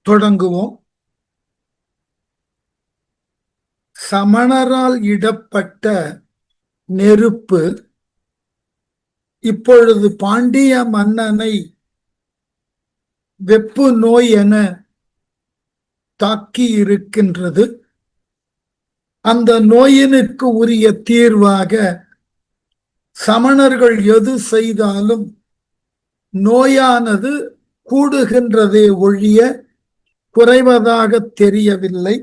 தொடங்குவோம். சமணரால் இடப்பட்ட நெருப்பு இப்பொழுது பாண்டிய மன்னனை வெப்பு நோய் என தாக்கி இருக்கின்றது. அந்த நோயினுக்கு உரிய தீர்வாக சமணர்கள் எது செய்தாலும் நோயானது கூடுகின்றதே ஒழிய குறைவதாக தெரியவில்லை.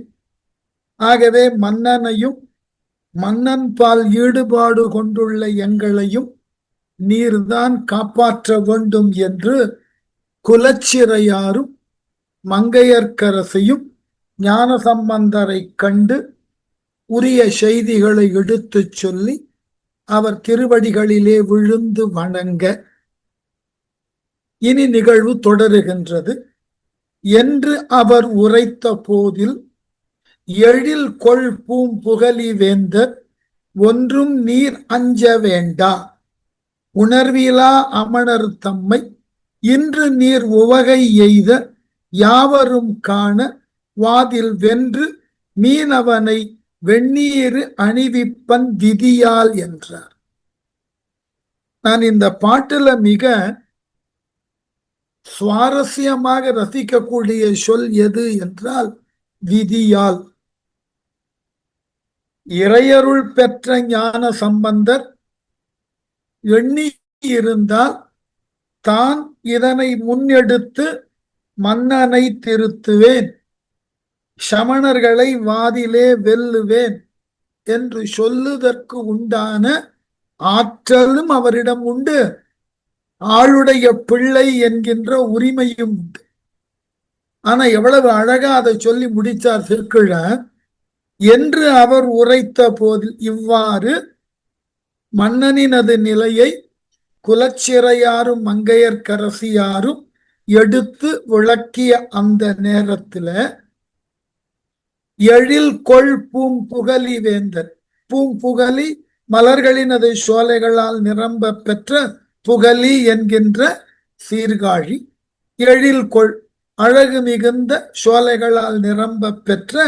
ஆகவே மன்னனையும் மன்னன் பால் ஈடுபாடு கொண்டுள்ள எங்களையும் நீர்தான் காப்பாற்ற வேண்டும் என்று குலச்சிறையாரும் மங்கையர்க்கரசையும் ஞானசம்பந்தரை கண்டு உரிய செய்திகளை எடுத்துச் சொல்லி அவர் திருவடிகளிலே விழுந்து வணங்க இனி நிகழ்வு தொடருகின்றது. என்று அவர் உரைத்த போதில் எழில் கொள் பூம்புகலி வேந்தர் ஒன்றும் நீர் அஞ்ச வேண்டா, உணர்விலா அமணர் தம்மை இன்று நீர் உவகை எய்த யாவரும் காண வாதில் வென்று மீனவனை வெந்நீர் அணிவிப்பன் விதியால் என்றார். நான் இந்த பாட்டுல மிக சுவாரஸ்யமாக ரசிக்கக்கூடிய சொல் எது என்றால் விதியால். இறையருள் பெற்ற ஞான சம்பந்தர் எண்ணி இருந்தால் தான் இதனை முன்னெடுத்து மன்னனை திருத்துவேன், சமணர்களை வாதிலே வெல்லுவேன் என்று சொல்லுதற்கு உண்டான ஆற்றலும் அவரிடம் உண்டு, ஆளுடைய பிள்ளை என்கின்ற உரிமையும் உண்டு. ஆனா எவ்வளவு அழகா அதை சொல்லி முடித்தார் திருக்குழார். என்று அவர் உரைத்த போதில் இவ்வாறு மன்னனினது நிலையை குலச்சிறையாரும் மங்கையர்க்கரசியாரும் எடுத்து விளக்கிய அந்த நேரத்துல எழில் கொள் பூம்புகலி வேந்தர், பூம்புகலி மலர்களினது சோலைகளால் நிரம்ப பெற்ற புகலி என்கின்ற சீர்காழி, எழில் கொள் அழகு மிகுந்த சோலைகளால் நிரம்ப பெற்ற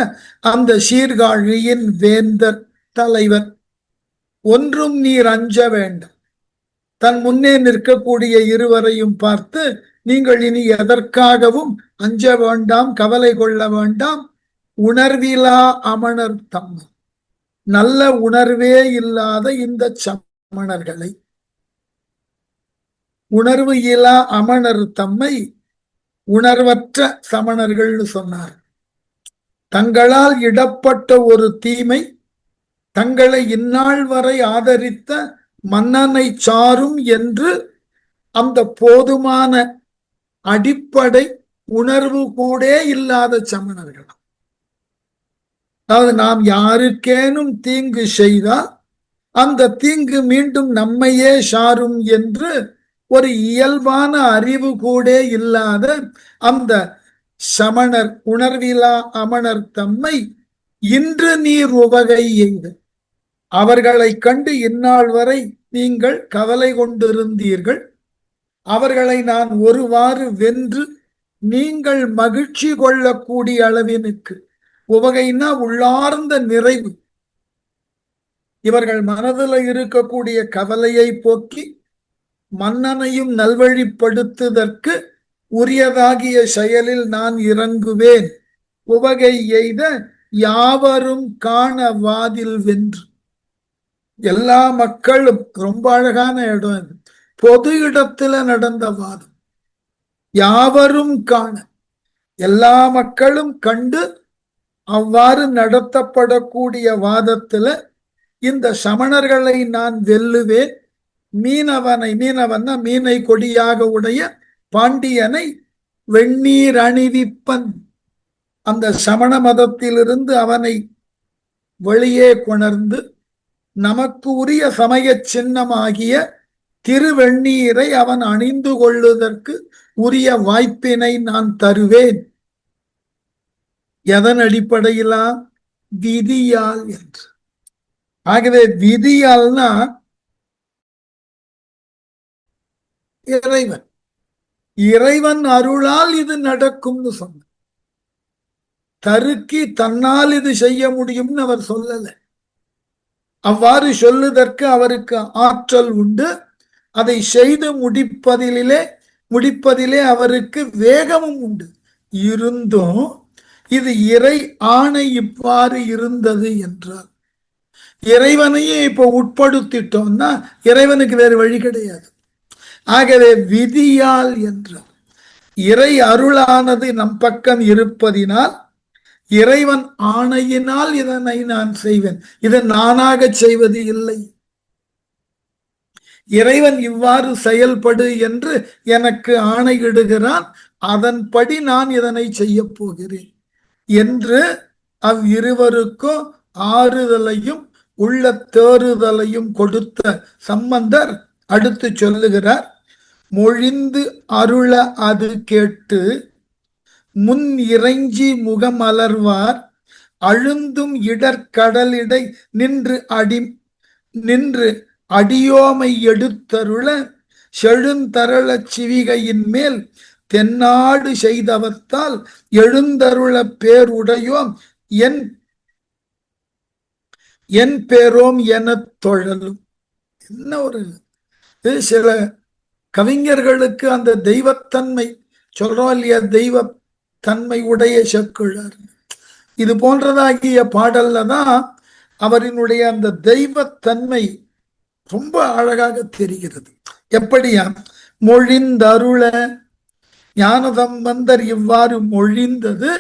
அந்த சீர்காழியின் வேந்தர் தலைவர், ஒன்றும் நீர் அஞ்ச வேண்டாம். தன் முன்னே நிற்கக்கூடிய இருவரையும் பார்த்து நீங்கள் இனி எதற்காகவும் அஞ்ச வேண்டாம், கவலை கொள்ள வேண்டாம். உணர்விலா அமணர் தம்மை, நல்ல உணர்வே இல்லாத இந்த சமணர்களை, உணர்வு இலா அமணர் தம்மை உணர்வற்ற சமணர்கள் சொன்னார். தங்களால் இடப்பட்ட ஒரு தீமை தங்களை இந்நாள் வரை ஆதரித்த மன்னனை சாரும் என்று அந்த போதுமான அடிப்படை உணர்வு கூட இல்லாத சமணர்கள். அதாவது நாம் யாருக்கேனும் தீங்கு செய்தால் அந்த தீங்கு மீண்டும் நம்மையே சாரும் என்று ஒரு இயல்பான அறிவு கூட இல்லாத அந்த சமணர், உணர்விலா அமணர் தம்மை இன்று நீர் உவகை எய்த, அவர்களை கண்டு இந்நாள் வரை நீங்கள் கவலை கொண்டிருந்தீர்கள், அவர்களை நான் ஒருவாறு வென்று நீங்கள் மகிழ்ச்சி கொள்ளக்கூடிய அளவினுக்கு, உவகைன்னா உள்ளார்ந்த நிறைவு, இவர்கள் மனதில் இருக்கக்கூடிய கவலையை போக்கி மன்னனையும் நல்வழிப்படுத்துவதற்கு உரியதாகிய செயலில் நான் இறங்குவேன், உவகை எய்த யாவரும் காண வாதில் வென்று. எல்லா மக்களும், ரொம்ப அழகான இடம் இது, பொது இடத்துல நடந்த வாதம், யாவரும் காண, எல்லா மக்களும் கண்டு அவ்வாறு நடத்தப்படக்கூடிய வாதத்துல இந்த சமணர்களை நான் வெல்லுவேன், மீனவனை, மீனவன் மீனை கொடியாக உடைய பாண்டியனை வெந்நீர் அணிவிப்பன், அந்த சமண மதத்திலிருந்து அவனை வெளியே கொணர்ந்து நமக்கு உரிய சமய சின்னமாகிய திருவெண்ணீரை அவன் அணிந்து கொள்ளுவதற்கு உரிய வாய்ப்பினை நான் தருவேன். எதன் அடிப்படையிலா? விதியால் என்று. ஆகவே விதியால்னா இறைவன், இறைவன் அருளால் இது நடக்கும்னு சொன்ன. தருக்கி தன்னால் இது செய்ய முடியும்னு அவர் சொல்லல. அவ்வாறு சொல்லுதற்கு அவருக்கு ஆற்றல் உண்டு. அதை செய்து முடிப்பதிலே அவருக்கு வேகமும் உண்டு. இருந்தும் இது இறை ஆணை இவ்வாறு இருந்தது என்றார். இறைவனையே இப்போ உட்படுத்திட்டோம்னா இறைவனுக்கு வேறு வழி கிடையாது. ஆகவே விதியால் என்றார். இறை அருளானது நம் பக்கம் இருப்பதினால் இறைவன் ஆணையினால் இதனை நான் செய்வேன். இதை நானாக செய்வது இல்லை. இறைவன் இவ்வாறு செயல்படு என்று எனக்கு ஆணையிடுகிறான், அதன்படி நான் இதனை செய்ய போகிறேன் என்று அவ்விருவருக்கும் ஆறுதலையும் உள்ள தேறுதலையும் கொடுத்த சம்பந்தர் அடுத்து சொல்லுகிறார். மொழிந்து அருள அது கேட்டு முன் இறைஞ்சி முகமலர்வார் அழுந்தும் இடர்கடலிடை நின்று அடியோமை எடுத்தருள செழுந்தரள சிவிகையின் மேல் தென்னாடு செய்தவத்தால் எழுந்தருள பேருடையோம் என் பேரோம் என தொழலும். என்ன ஒரு சில கவிஞர்களுக்கு அந்த தெய்வத்தன்மை சொல்றோம் இல்லையா, தெய்வத்தன்மை உடைய செக்குழார். இது போன்றதாகிய பாடல்ல தான் அவரினுடைய அந்த தெய்வத்தன்மை ரொம்ப அழகாக தெரிகிறது. எப்படியா மொழிந்தருள ஞானசம்பந்தர் இவ்வாறு மொழிந்தது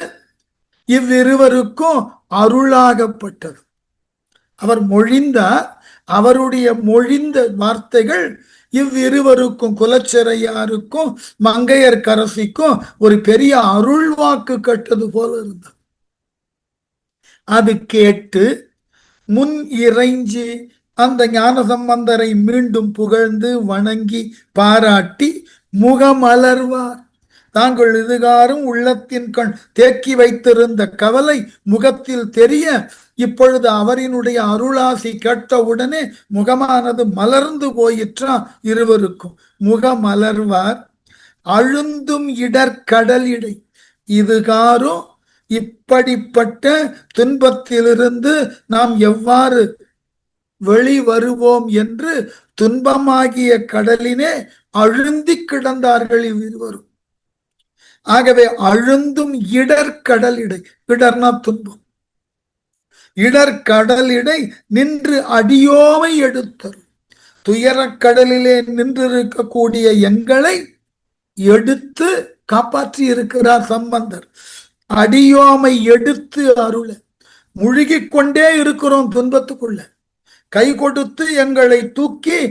இவ்விருவருக்கும் அருளாகப்பட்டது. அவர் மொழிந்தார், அவருடைய மொழிந்த வார்த்தைகள் இவ்விருவருக்கும் குலச்சிறையாருக்கும் மங்கையர்க்கரசிக்கும் ஒரு பெரிய அருள் வாக்கு கட்டது போல இருந்தது. அது கேட்டு முன் இறைஞ்சி அந்த ஞானசம்பந்தரை மீண்டும் புகழ்ந்து வணங்கி பாராட்டி முகமலர்வார். தாங்கள் இதுகாரும் உள்ளத்தின் கண் தேக்கி வைத்திருந்த கவலை முகத்தில் தெரிய இப்பொழுது அவரினுடைய அருளாசி கேட்டவுடனே முகமானது மலர்ந்து போயிற்றா இருவருக்கும். முகமலர்வார் அழுந்தும் இடர்கடலிடை. இதுகாரும் இப்படிப்பட்ட துன்பத்திலிருந்து நாம் எவ்வாறு வெளிவருவோம் என்று துன்பமாகிய கடலினே அழுந்தி கிடந்தார்கள் இவ்விருவரும். ஆகவே அழுந்தும் இடர்கடலிடை, இடர்னா துன்பம், இடர்கடலிடை நின்று அடியோமை எடுத்தரும். துயரக்கடலிலே நின்றிருக்கக்கூடிய எங்களை எடுத்து காப்பாற்றி இருக்கிறார் சம்பந்தர். அடியோமை எடுத்து அருள, முழுகிக் கொண்டே இருக்கிறோம் துன்பத்துக்குள்ள, கை கொடுத்து எங்களை தூக்கி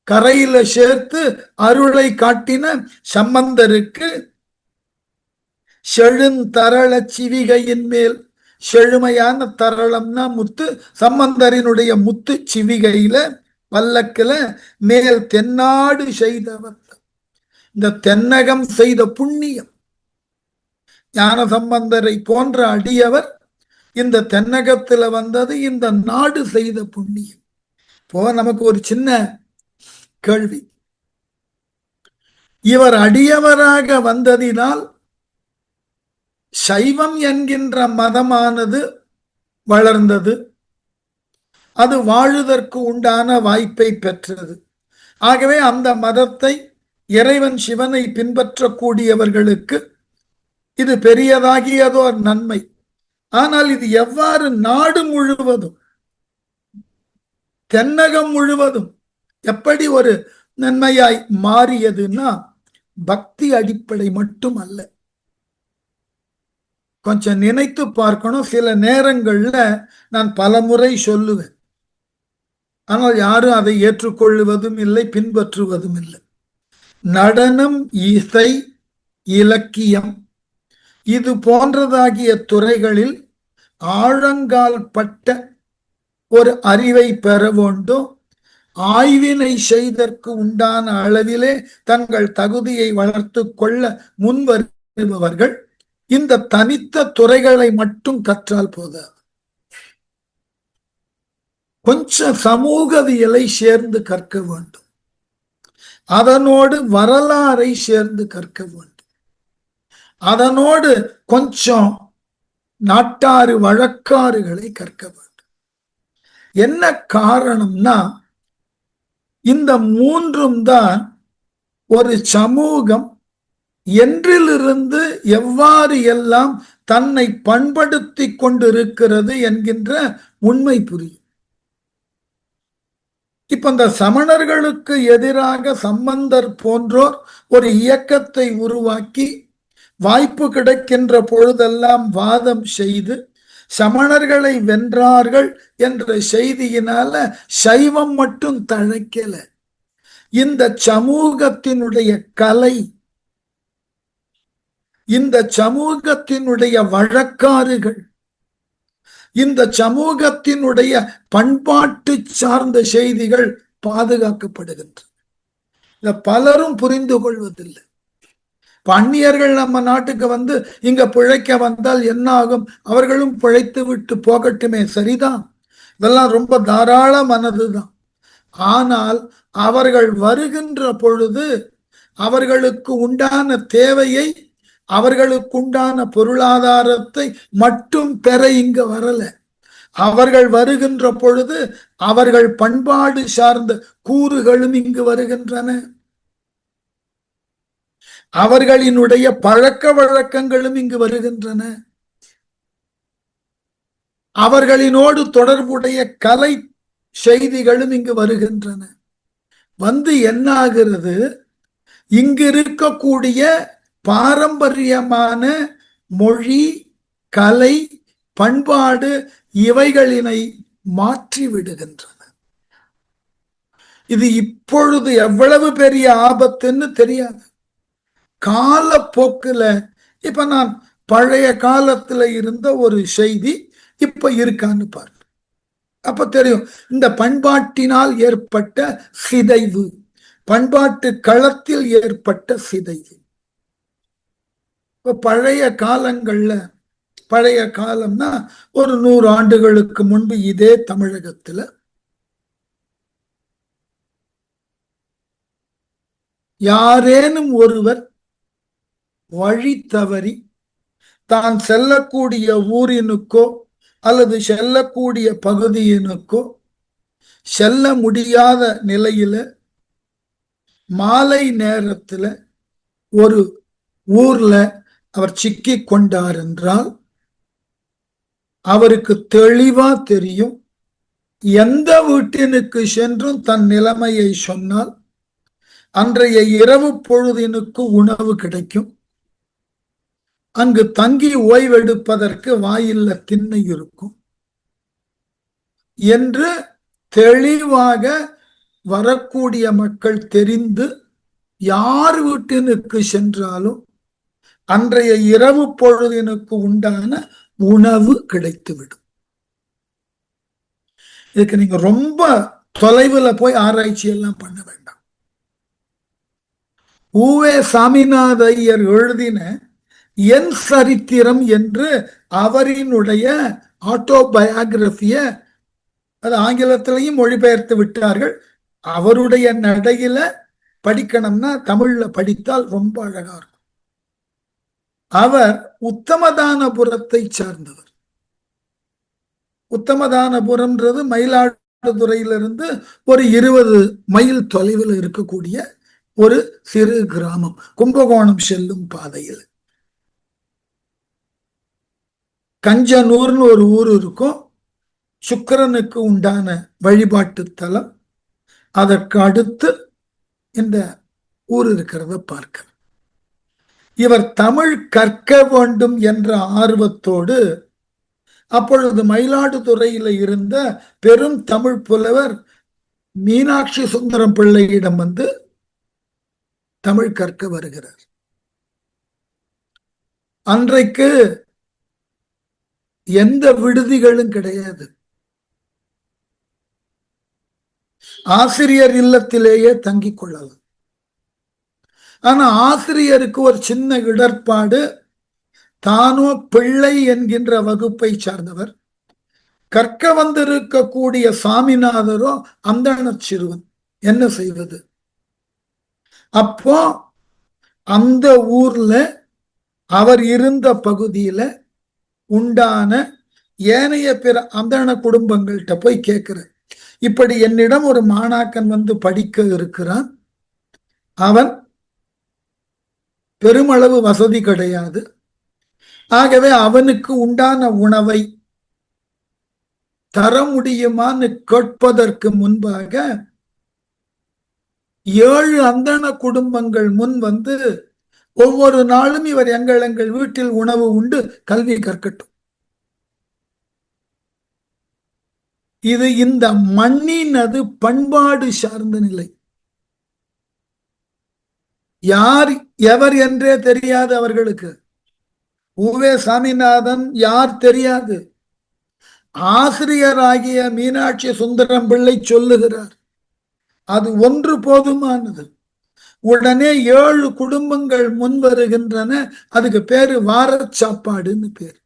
கரையில சேர்த்து அருளை காட்டின சம்பந்தருக்கு செழுந்தரள சிவிகையின் மேல், செழுமையான தரளம்னா முத்து, சம்பந்தரினுடைய முத்து சிவிகையில பல்லக்கில மேல் தென்னாடு செய்தவர். இந்த தென்னகம் செய்த புண்ணியம். ஞான சம்பந்தரை போன்ற அடியவர் இந்த தென்னகத்துல வந்தது இந்த நாடு செய்த புண்ணியம். இப்போ நமக்கு ஒரு சின்ன கேள்வி, இவர் அடியவராக வந்ததினால் சைவம் என்கின்ற மதமானது வளர்ந்தது, அது வாழுதற்கு உண்டான வாய்ப்பை பெற்றது. ஆகவே அந்த மதத்தை இறைவன் சிவனை பின்பற்றக்கூடியவர்களுக்கு இது பெரியதாகியதோர் நன்மை. ஆனால் இது எவ்வாறு நாடு முழுவதும், தென்னகம் முழுவதும் எப்படி ஒரு நன்மையாய் மாறியதுன்னா பக்தி அடிப்படை மட்டும் அல்ல. கொஞ்சம் நினைத்து பார்க்கணும். சில நேரங்கள்ல நான் பல முறை சொல்லுவேன், ஆனால் யாரும் அதை ஏற்றுக்கொள்ளுவதும் இல்லை, பின்பற்றுவதும் இல்லை. நடனம், இசை, இலக்கியம் இது போன்றதாகிய துறைகளில் ஆழங்கால் பட்ட ஒரு அறிவை பெற வேண்டும். ஆய்வினை செய்தற்கு உண்டான அளவிலே தங்கள் தகுதியை வளர்த்து கொள்ள முன்வருபவர்கள் இந்த தனித்த துறைகளை மட்டும் கற்றால் போதாது. கொஞ்சம் சமூகவியலை சேர்ந்து கற்க வேண்டும், அதனோடு வரலாறை சேர்ந்து கற்க வேண்டும், அதனோடு கொஞ்சம் நாட்டாறு வழக்காறுகளை கற்க வேண்டும். என்ன காரணம்னா, இந்த மூன்றும் தான் ஒரு சமூகம் என்றிலிருந்து எவ்வாறு எல்லாம் தன்னை பண்படுத்தி கொண்டிருக்கிறது என்கின்ற உண்மை புரியும். இப்ப இந்த சமணர்களுக்கு எதிராக சம்பந்தர் போன்றோர் ஒரு இயக்கத்தை உருவாக்கி வாய்ப்பு கிடைக்கின்ற பொழுதெல்லாம் வாதம் செய்து சமணர்களை வென்றார்கள் என்ற செய்தியினால சைவம் மட்டும் தழைக்கல. இந்த சமூகத்தினுடைய கலை, இந்த சமூகத்தினுடைய வழக்காறுகள், இந்த சமூகத்தினுடைய பண்பாட்டு சார்ந்த செய்திகள் பாதுகாக்கப்படுகின்றன. இத பலரும் புரிந்து கொள்வதில்லை. அந்நியர்கள் நம்ம நாட்டுக்கு வந்து இங்க பிழைக்க வந்தால் என்ன ஆகும்? அவர்களும் பிழைத்து விட்டு போகட்டுமே, சரிதான், இதெல்லாம் ரொம்ப தாராள மனதுதான். ஆனால் அவர்கள் வருகின்ற பொழுது அவர்களுக்கு உண்டான தேவையை, அவர்களுக்கு உண்டான பொருளாதாரத்தை மட்டும் பெற இங்க வரல. அவர்கள் வருகின்ற பொழுது அவர்கள் பண்பாடு சார்ந்த கூறுகளும் இங்கு வருகின்றன. அவர்களினுடைய பழக்க வழக்கங்களும் இங்கு வருகின்றன. அவர்களினோடு தொடர்புடைய கலை செய்திகளும் இங்கு வருகின்றன. வந்து என்ன ஆகிறது? இங்கு இருக்கக்கூடிய பாரம்பரியமான மொழி, கலை, பண்பாடு இவைகளினை மாற்றி விடுகின்றன. இது இப்பொழுது எவ்வளவு பெரிய ஆபத்துன்னு தெரியாது. காலப்போக்குல இப்ப நான் பழைய காலத்துல இருந்த ஒரு செய்தி இப்ப இருக்கான்னு பாரு, அப்ப தெரியும் இந்த பண்பாட்டினால் ஏற்பட்ட சிதைவு, பண்பாட்டு களத்தில் ஏற்பட்ட சிதைவு. இப்ப பழைய காலங்கள்ல, பழைய காலம்னா ஒரு 100 ஆண்டுகளுக்கு முன்பு இதே தமிழகத்துல யாரேனும் ஒருவர் வழி தவறி தான் செல்லக்கூடிய ஊரினுக்கோ அல்லது செல்லக்கூடிய பகுதியினுக்கோ செல்ல முடியாத நிலையில மாலை நேரத்துல ஒரு ஊர்ல அவர் சிக்கி கொண்டார் என்றால் அவருக்கு தெளிவா தெரியும், எந்த வீட்டினுக்கு சென்றும் தன் நிலைமையை சொன்னால் அன்றைய இரவு பொழுதினுக்கு உணவு கிடைக்கும், அங்கு தங்கி ஓய்வெடுப்பதற்கு வாயில்ல திண்ணை இருக்கும் என்று தெளிவாக வரக்கூடிய மக்கள் தெரிந்து யார் வீட்டினுக்கு சென்றாலும் அன்றைய இரவு பொழுதினுக்கு உண்டான உணவு கிடைத்துவிடும். இதுக்கு நீங்க ரொம்ப தொலைவுல போய் ஆராய்ச்சி எல்லாம் பண்ண வேண்டாம். ஊவே சாமிநாத ஐயர் எழுதின என் சரித்திரம் என்று அவரினுடைய ஆட்டோபயோகிராபிய அது ஆங்கிலத்திலையும் மொழிபெயர்த்து விட்டார்கள். அவருடைய நடையில படிக்கணும்னா தமிழ்ல படித்தால் ரொம்ப அழகா இருக்கும். அவர் உத்தமதானபுரத்தை சார்ந்தவர். உத்தமதானபுரம்ன்றது மயிலாடுதுறையிலிருந்து ஒரு 20 மைல் தொலைவில் இருக்கக்கூடிய ஒரு சிறு கிராமம், கும்பகோணம் செல்லும் பாதையில். கஞ்சனூர்னு ஒரு ஊர் இருக்கும், சுக்கிரனுக்கு உண்டான வழிபாட்டு தலம். அதற்கு அடுத்து இந்த ஊர் இருக்கிறத பார்க்க இவர் தமிழ் கற்க வேண்டும் என்ற ஆர்வத்தோடு அப்பொழுது மயிலாடுதுறையில இருந்த பெரும் தமிழ் புலவர் மீனாட்சி சுந்தரம் பிள்ளையிடம் வந்து தமிழ் கற்க வருகிறார். அன்றைக்கு எந்த விடுதிகளும் கிடையாது. ஆசிரியர் இல்லத்திலேயே தங்கிக் கொள்ளலாம். ஆனா ஆசிரியருக்கு ஒரு சின்ன இடர்பாடு, தானோ பிள்ளை என்கின்ற வகுப்பை சார்ந்தவர், கற்க வந்திருக்கக்கூடிய சாமிநாதரோ அந்தண சிறுவன், என்ன செய்வது? அப்போ அந்த ஊர்ல அவர் இருந்த பகுதியில உண்டான ஏனைய பிற அந்தண குடும்பங்கள்கிட்ட போய் கேட்கிற, இப்படி என்னிடம் ஒரு மாணாக்கன் வந்து படிக்க இருக்கிறான், அவன் பெருமளவு வசதி கிடையாது, ஆகவே அவனுக்கு உண்டான உணவை தர முடியுமான்னு கேட்பதற்கு முன்பாக 7 அந்தண குடும்பங்கள் முன் வந்து ஒவ்வொரு நாளும் இவர் எங்கள் வீட்டில் உணவு உண்டு கல்வி கற்கட்டும். இது இந்த மண்ணினது பண்பாடு சார்ந்த நிலை. யார் எவர் என்றே தெரியாது அவர்களுக்கு. உவே சாமிநாதன் யார் தெரியாது. ஆசிரியராகிய மீனாட்சி சுந்தரம் பிள்ளை சொல்லுகிறார், அது ஒன்று போதுமானது. உடனே 7 குடும்பங்கள் முன் வருகின்றன. அதுக்கு பேரு வார சாப்பாடுன்னு பேர்.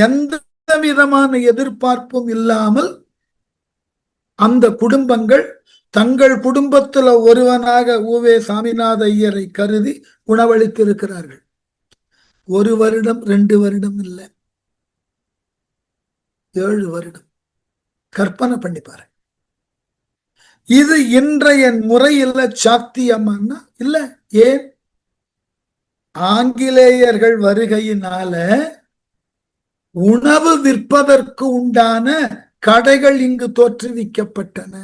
எந்த விதமான எதிர்பார்ப்பும் இல்லாமல் அந்த குடும்பங்கள் தங்கள் குடும்பத்தில் ஒருவனாக உவே சாமிநாத ஐயரை கருதி உணவளித்திருக்கிறார்கள். 1 வருடம் 2 வருடம் இல்லை, 7 வருடம். கற்பனை பண்ணி பாரு. இது இன்றைய முறையில் சாத்தியமானா இல்ல. ஏன்? ஆங்கிலேயர்கள் வருகையினால உணவு விற்பதற்கு உண்டான கடைகள் இங்கு தோற்றுவிக்கப்பட்டன.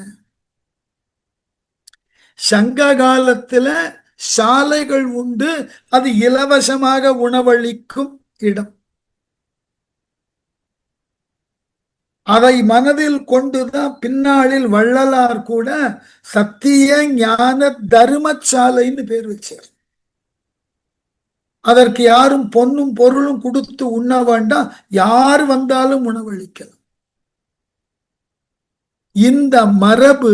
சங்க காலத்துல சாலைகள் உண்டு, அது இலவசமாக உணவளிக்கும் இடம். அதை மனதில் கொண்டுதான் பின்னாளில் வள்ளலார் கூட சத்திய ஞான தர்மசாலைன்னு பேர் வச்சார். அதற்கு யாரும் பொன்னும் பொருளும் கொடுத்து உண்ண வேண்டாம், யார் வந்தாலும் உணவளிக்கலாம். இந்த மரபு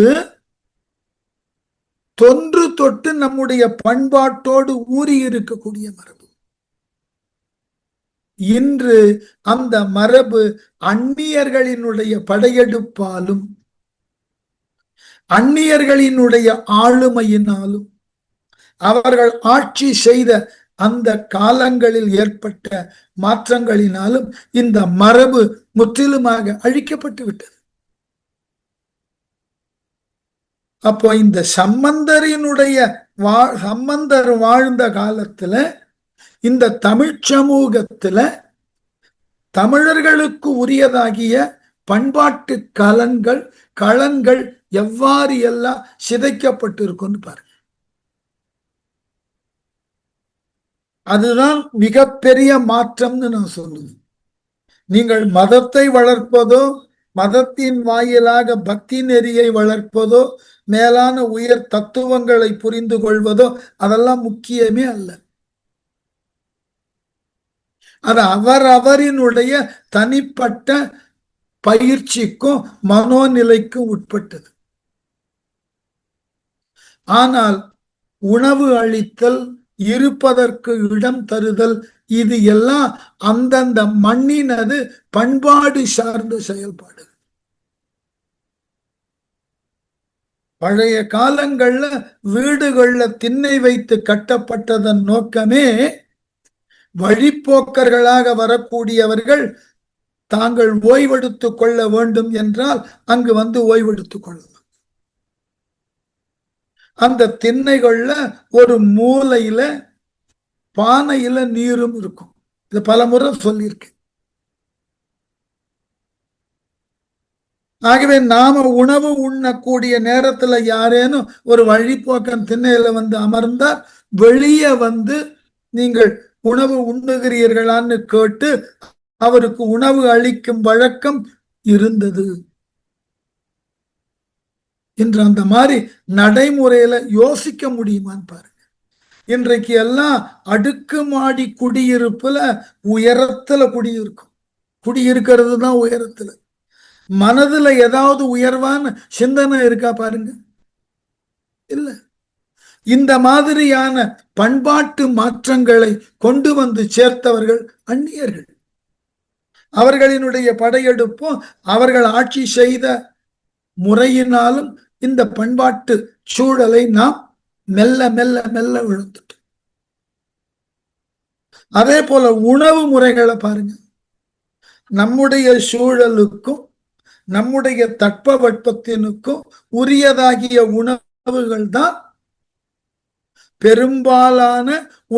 தொன்று தொட்டு நம்முடைய பண்பாட்டோடு ஊறி இருக்கக்கூடிய மரபு. இன்று அந்த மரபு அந்நியர்களினுடைய படையெடுப்பாலும் அந்நியர்களினுடைய ஆளுமையினாலும் அவர்கள் ஆட்சி செய்த அந்த காலங்களில் ஏற்பட்ட மாற்றங்களினாலும் இந்த மரபு முற்றிலுமாக அழிக்கப்பட்டு விட்டது. அப்போ இந்த சம்பந்தர் வாழ்ந்த காலத்துல இந்த தமிழ் சமூகத்துல தமிழர்களுக்கு உரியதாகிய பண்பாட்டு களங்கள் எவ்வாறு எல்லாம் சிதைக்கப்பட்டிருக்குன்னு பாருங்க. அதுதான் மிகப்பெரிய மாற்றம்னு நான் சொல்லுவேன். நீங்கள் மதத்தை வளர்ப்பதோ, மதத்தின் வாயிலாக பக்தி நெறியை வளர்ப்பதோ, மேலான உயர் தத்துவங்களை புரிந்து கொள்வதோ அதெல்லாம் முக்கியமே அல்ல. அது அவரவரினுடைய தனிப்பட்ட பயிற்சிக்கும் மனோநிலைக்கும் உட்பட்டது. ஆனால் உணவு அளித்தல், இருப்பதற்கு இடம் தருதல், இது எல்லாம் அந்தந்த மண்ணினது பண்பாடு சார்ந்த செயல்பாடு. பழைய காலங்கள்ல வீடுகள்ல திண்ணை வைத்து கட்டப்பட்டதன் நோக்கமே வழிப்போக்கர்களாக வரக்கூடியவர்கள் தாங்கள் ஓய்வெடுத்துக் கொள்ள வேண்டும் என்றால் அங்கு வந்து ஓய்வெடுத்துக் கொள்ளலாம். அந்த திண்ணைகள்ல ஒரு மூலையில பானையில நீரும் இருக்கும். இது பல முறை சொல்லியிருக்கேன். ஆகவே நாம உணவு உண்ணக்கூடிய நேரத்துல யாரேனும் ஒரு வழிப்போக்கன் திண்ணையில வந்து அமர்ந்தால் வெளியே வந்து நீங்கள் உணவு உண்ணுகிறீர்களான்னு கேட்டு அவருக்கு உணவு அளிக்கும் வழக்கம் இருந்தது. இன்று அந்த மாதிரி நடைமுறையில யோசிக்க முடியுமான்னு பாருங்க. இன்றைக்கு எல்லாம் அடுக்குமாடி குடியிருப்புல உயரத்துல குடியிருக்கிறது தான் உயரத்துல. மனதுல ஏதாவது உயர்வான சிந்தனை இருக்கா பாருங்க, இல்ல. இந்த மாதிரியான பண்பாட்டு மாற்றங்களை கொண்டு வந்து சேர்த்தவர்கள் அந்நியர்கள். அவர்களினுடைய படையெடுப்பும் அவர்கள் ஆட்சி செய்த முறையினாலும் இந்த பண்பாட்டு சூழலை நாம் மெல்ல மெல்ல மெல்ல விழுந்துட்டோம். அதே போல உணவு முறைகளை பாருங்க. நம்முடைய சூழலுக்கும் நம்முடைய தட்பவெப்பத்தினுக்கும் உரியதாகிய உணவுகள் தான் பெரும்பாலான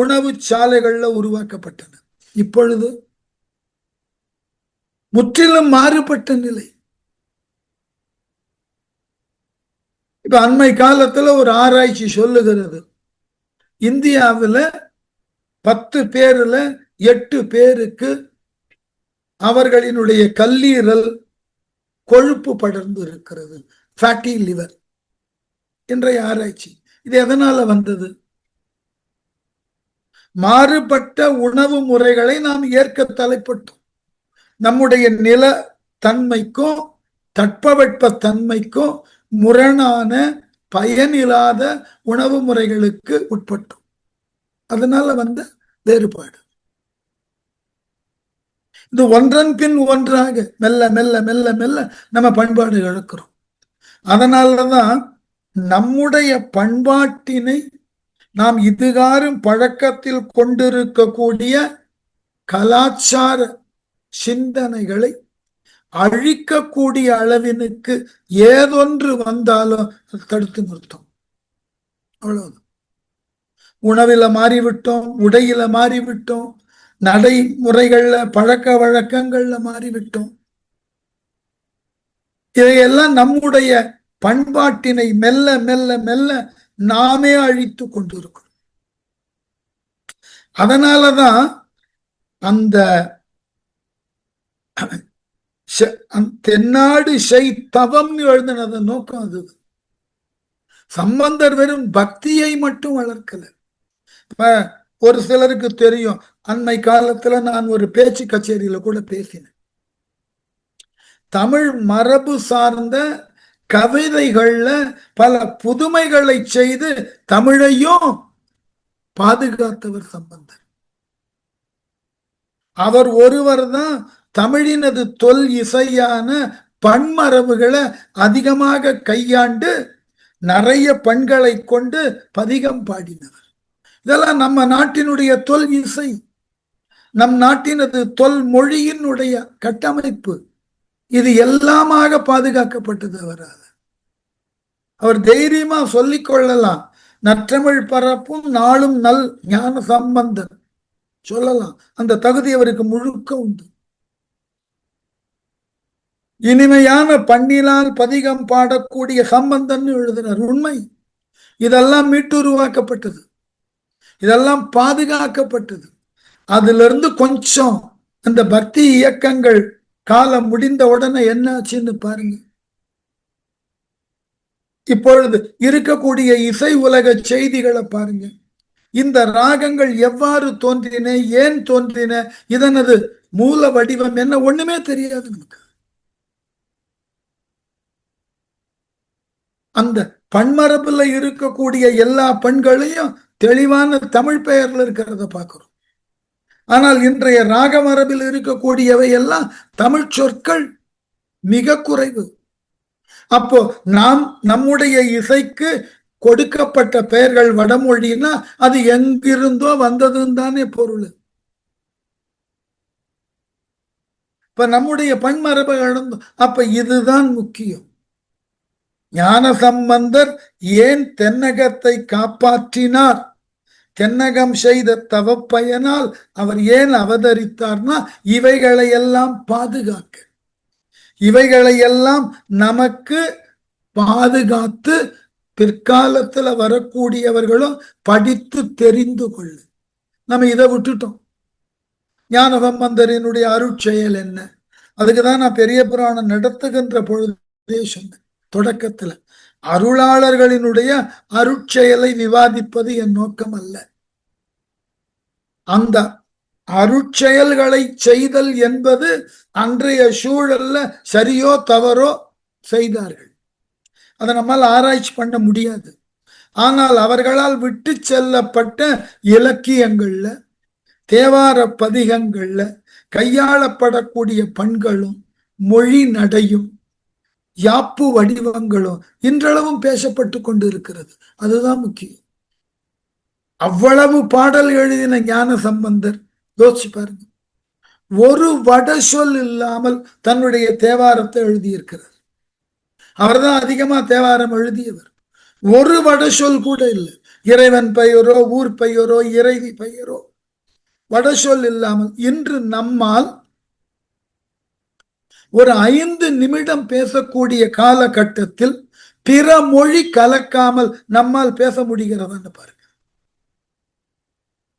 உணவு சாலைகள்ல உருவாக்கப்பட்டன. இப்பொழுது முற்றிலும் மாறுபட்ட நிலை. இப்ப அண்மை காலத்துல ஒரு ஆராய்ச்சி சொல்லுகிறது, இந்தியாவில் 10 பேர்ல 8 பேருக்கு அவர்களினுடைய கல்லீரல் கொழுப்பு படர்ந்து இருக்கிறது, ஃபேட்டி லிவர். இன்றைய ஆராய்ச்சி இது எதனால வந்தது? மாறுபட்ட உணவு முறைகளை நாம் ஏற்க தலைப்பட்டோம். நம்முடைய நில தன்மைக்கும் தட்பவெப்ப தன்மைக்கும் முரணான பயனில்லாத உணவு முறைகளுக்கு உட்பட்டோம். அதனால வந்த வேறுபாடு. இது ஒன்றன் பின் ஒன்றாக மெல்ல மெல்ல மெல்ல மெல்ல நம்ம பண்பாடு இழக்கிறோம். அதனாலதான் நம்முடைய பண்பாட்டினை நாம் இதுகாரும் பழக்கத்தில் கொண்டிருக்கக்கூடிய கலாச்சார சிந்தனைகளை அழிக்கக்கூடிய அளவினுக்கு ஏதொன்று வந்தாலும் தடுத்து நிறுத்தும். அவ்வளவு. உணவில மாறிவிட்டோம், உடையில மாறிவிட்டோம், நடைமுறைகள்ல பழக்க வழக்கங்கள்ல மாறிவிட்டோம். இதையெல்லாம் நம்முடைய பண்பாட்டினை மெல்ல மெல்ல மெல்ல நாமே அழித்து கொண்டிருக்கிறோம். அதனாலதான் அந்த தென்னாடு செய் தவம் எழுதினத நோக்கம் அது. சம்பந்தர் வெறும் பக்தியை மட்டும் வளர்க்கல. ஒரு சிலருக்கு தெரியும், அண்மை காலத்துல நான் ஒரு பேச்சு கச்சேரியில கூட பேசினேன். தமிழ் மரபு சார்ந்த கவிதைகள்ல பல புதுமைகளை செய்து தமிழையும் பாதுகாத்தவர் சம்பந்தர். அவர் ஒருவர் தான் தமிழினது தொல் இசையான பன்மரபுகளை அதிகமாக கையாண்டு நிறைய பண்களை கொண்டு பதிகம் பாடினவர். இதெல்லாம் நம்ம நாட்டினுடைய தொல் இசை, நம் நாட்டினது தொல் மொழியினுடைய கட்டமைப்பு. இது எல்லாமாக பாதுகாக்கப்பட்டது அவரால். அவர் தைரியமா சொல்லிக் கொள்ளலாம், நற்றமிழ் பரப்பும் நாளும் நல் ஞான சம்பந்தன் சொல்லலாம். அந்த தகுதி அவருக்கு முழுக்க உண்டு. இனிமையான பண்ணினால் பதிகம் பாடக்கூடிய சம்பந்தன் எழுதினார். உண்மை. இதெல்லாம் மீட்டுருவாக்கப்பட்டது, இதெல்லாம் பாதுகாக்கப்பட்டது. அதுல இருந்து கொஞ்சம் அந்த பக்தி இயக்கங்கள் காலம் முடிந்த உடனே என்ன ஆச்சுன்னு பாருங்க. இப்பொழுது இருக்கக்கூடிய இசை உலக செய்திகளை பாருங்க. இந்த ராகங்கள் எவ்வாறு தோன்றின, ஏன் தோன்றின, இதனது மூல வடிவம் என்ன, ஒண்ணுமே தெரியாது நமக்கு. அந்த பன்மரபுல இருக்கக்கூடிய எல்லா பண்களையும் தெளிவான தமிழ் பெயர்ல இருக்கிறத பார்க்கிறோம். ஆனால் இன்றைய ராக மரபில் இருக்கக்கூடியவை எல்லாம் தமிழ் சொற்கள் மிக குறைவு. அப்போ நாம் நம்முடைய இசைக்கு கொடுக்கப்பட்ட பெயர்கள் வடமொழின்னா அது எங்கிருந்தோ வந்ததுன்னு தானே பொருள். இப்ப நம்முடைய பன்மரபை இழந்தோம். அப்ப இதுதான் முக்கியம். ஞான சம்பந்தர் ஏன் தென்னகத்தை காப்பாற்றினார், தென்னகம் செய்த தவப்பயனால் அவர் ஏன் அவதரித்தார்னா இவைகளை எல்லாம் பாதுகாக்க, இவைகளை எல்லாம் நமக்கு பாதுகாத்து பிற்காலத்துல வரக்கூடியவர்களும் படித்து தெரிந்து கொள்ள. நம்ம இதை விட்டுட்டோம். ஞான சம்பந்தரினுடைய அருட்செயல் என்ன, அதுக்குதான் நான் பெரிய புராணம் நடத்துகின்ற பொழுதே சொன்னேன். தொடக்கத்துல அருளாளர்களினுடைய அருட்செயலை விவாதிப்பது என் நோக்கம் அல்ல. அந்த அருட்செயல்களை செய்தல் என்பது அன்றைய சூழல்ல சரியோ தவறோ செய்தார்கள். அதை நம்மால் ஆராய்ச்சி பண்ண முடியாது. ஆனால் அவர்களால் விட்டு செல்லப்பட்ட இலக்கியங்கள்ல, தேவார பதிகங்கள்ல கையாளப்படக்கூடிய பண்களும் மொழி நடையும் யாப்பு வடிவங்களும் இன்றளவும் பேசப்பட்டு கொண்டு இருக்கிறது. அதுதான் முக்கியம். அவ்வளவு பாடல் எழுதின ஞான சம்பந்தர் யோசிச்சு பாருங்க. ஒரு வட சொல் இல்லாமல் தன்னுடைய தேவாரத்தை எழுதியிருக்கிறார். அவர்தான் அதிகமா தேவாரம் எழுதியவர். ஒரு வட சொல் கூட இல்லை. இறைவன் பெயரோ ஊர் பெயரோ இறைவி பெயரோ வட சொல் இல்லாமல் இன்று நம்மால் ஒரு 5 நிமிடம் பேசக்கூடிய காலகட்டத்தில் பிற மொழி கலக்காமல் நம்மால் பேச முடிகிறதான்னு பாருங்க.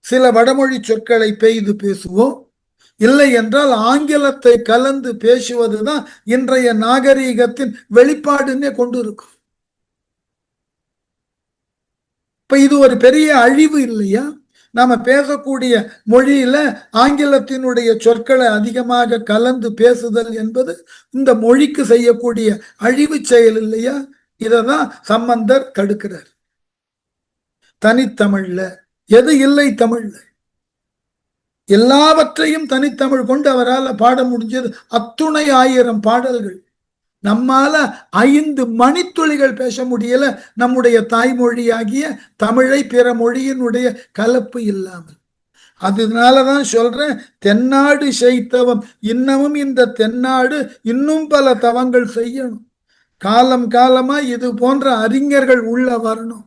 சில வடமொழி சொற்களை பெய்து பேசுவோம், இல்லை என்றால் ஆங்கிலத்தை கலந்து பேசுவதுதான் இன்றைய நாகரீகத்தின் வெளிப்பாடுன்னே கொண்டு இருக்கும். இப்ப இது ஒரு பெரிய அழிவு இல்லையா? நாம பேசக்கூடிய மொழியில ஆங்கிலத்தினுடைய சொற்களை அதிகமாக கலந்து பேசுதல் என்பது இந்த மொழிக்கு செய்யக்கூடிய அழிவு செயல் இல்லையா? இததான் சம்பந்தர் தடுக்கிறார். தனித்தமிழ்ல எது இல்லை தமிழ்ல? எல்லாவற்றையும் தனித்தமிழ் கொண்டு அவரால் பாட முடிஞ்சது அத்துணை 1000 பாடல்கள். நம்மால 5 மணித்துளிகள் பேச முடியல நம்முடைய தாய்மொழியாகிய தமிழை பிற மொழியினுடைய கலப்பு இல்லாமல். அதனாலதான் சொல்றேன், தென்னாடு செய்தவம் இன்னமும் இந்த தென்னாடு இன்னும் பல தவங்கள் செய்யணும். காலம் காலமா இது போன்ற அறிஞர்கள் உள்ள வரணும்.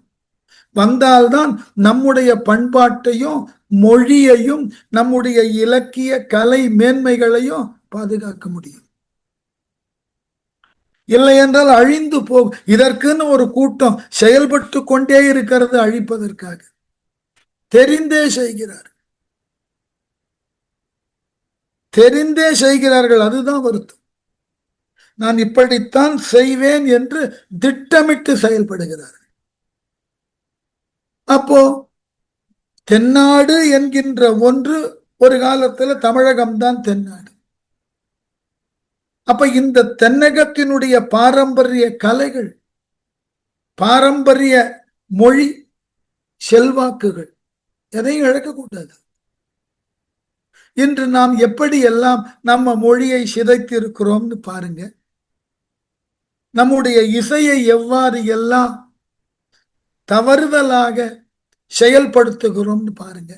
வந்தால்தான் நம்முடைய பண்பாட்டையும் மொழியையும் நம்முடைய இலக்கிய கலை மேன்மைகளையும் பாதுகாக்க முடியும். இல்லை என்றால் அழிந்து போகும். இதற்குன்னு ஒரு கூட்டம் செயல்பட்டு கொண்டே இருக்கிறது அழிப்பதற்காக. தெரிந்தே செய்கிறார், தெரிந்தே செய்கிறார்கள். அதுதான் வருத்தம். நான் இப்படித்தான் செய்வேன் என்று திட்டமிட்டு செயல்படுகிறார். அப்போ தென்னாடு என்கின்ற ஒன்று ஒரு காலத்துல தமிழகம்தான் தென்னாடு. அப்ப இந்த தென்னகத்தினுடைய பாரம்பரிய கலைகள், பாரம்பரிய மொழி செல்வாக்குகள் எதையும் இழக்கக்கூடாது. இன்று நாம் எப்படி எல்லாம் நம்ம மொழியை சிதைத்திருக்கிறோம்னு பாருங்க. நம்முடைய இசையை எவ்வாறு எல்லாம் தவறுதலாக செயல்படுத்துகிறோம்னு பாருங்க.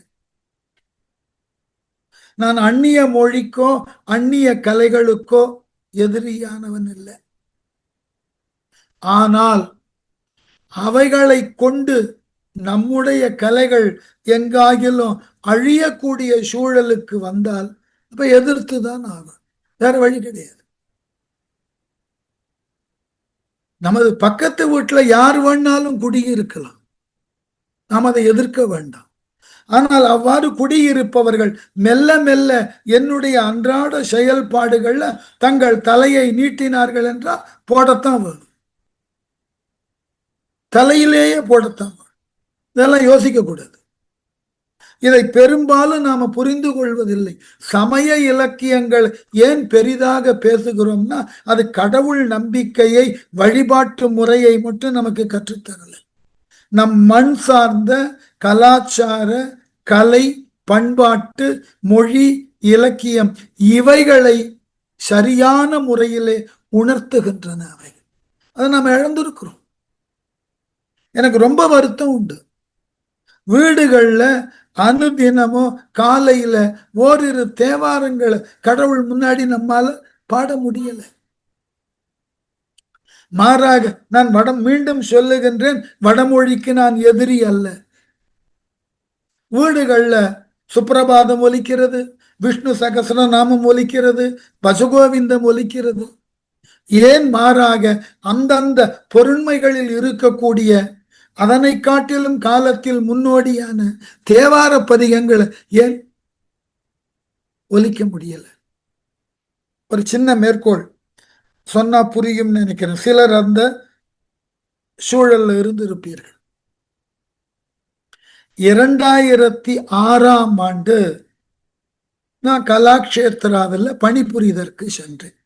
நான் அந்நிய மொழிக்கோ அந்நிய கலைகளுக்கோ எதிரியானவன் இல்லை. ஆனால் அவைகளை கொண்டு நம்முடைய கலைகள் எங்காகிலும் அழியக்கூடிய சூழலுக்கு வந்தால் அப்ப எதிர்த்துதான் ஆகும். வேற வழி கிடையாது. நமது பக்கத்து வீட்டுல யார் வேணாலும் குடியிருக்கலாம், நாம் அதை எதிர்க்க வேண்டாம். ஆனால் அவ்வாறு குடியிருப்பவர்கள் மெல்ல மெல்ல என்னுடைய அன்றாட செயல்பாடுகள்ல தங்கள் தலையை நீட்டினார்கள் என்றால் போடத்தான் வேணும், தலையிலேயே போடத்தான் வேணும். இதெல்லாம் யோசிக்க கூடாது. இதை பெரும்பாலும் நாம புரிந்து கொள்வதில்லை. சமய இலக்கியங்கள் ஏன் பெரிதாக பேசுகிறோம்னா அது கடவுள் நம்பிக்கையை வழிபாட்டு முறையை மட்டும் நமக்கு கற்றுத்தரல. நம் மண் சார்ந்த கலாச்சார கலை பண்பாட்டு மொழி இலக்கியம் இவைகளை சரியான முறையிலே உணர்த்துகின்றன. அவை அதை நாம் இழந்திருக்கிறோம். எனக்கு ரொம்ப வருத்தம் உண்டு. வீடுகள்ல அனுதினமும் காலையில ஓரிரு தேவாரங்களை கடவுள் முன்னாடி நம்மால பாட முடியல. மாறாக நான் மீண்டும் சொல்லுகின்றேன், வடமொழிக்கு நான் எதிரி அல்ல. வீடுகள்ல சுப்பிரபாதம் ஒலிக்கிறது, விஷ்ணு சகசர நாமம் ஒலிக்கிறது, பசுகோவிந்தம் ஒலிக்கிறது. ஏன் மாறாக அந்தந்த பொருண்மைகளில் இருக்கக்கூடிய அதனை காட்டிலும் காலத்தில் முன்னோடியான தேவார பதிகங்களை ஏன் ஒலிக்க முடியல? ஒரு சின்ன மேற்கோள் சொன்னா புரியும் நினைக்கிறேன். சிலர் அந்த சூழல்ல இருந்து இருப்பீர்கள். 2006 நான் கலாக்ஷேத்ராவில் பணிபுரிதற்கு சென்றேன்.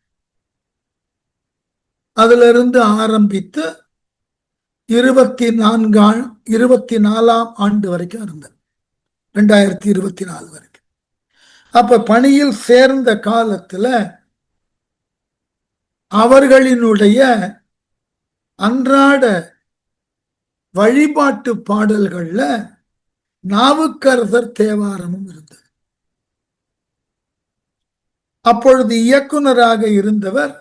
அதுல இருந்து ஆரம்பித்து 24 வரைக்கும் இருந்தேன், 2024 வரைக்கும். அப்ப பணியில் சேர்ந்த காலத்துல அவர்களினுடைய அன்றாட வழிபாட்டு பாடல்கள்ல நாவுக்கரசர் தேவாரமும் இருந்தது. அப்பொழுது இயக்குனராக இருந்தவர்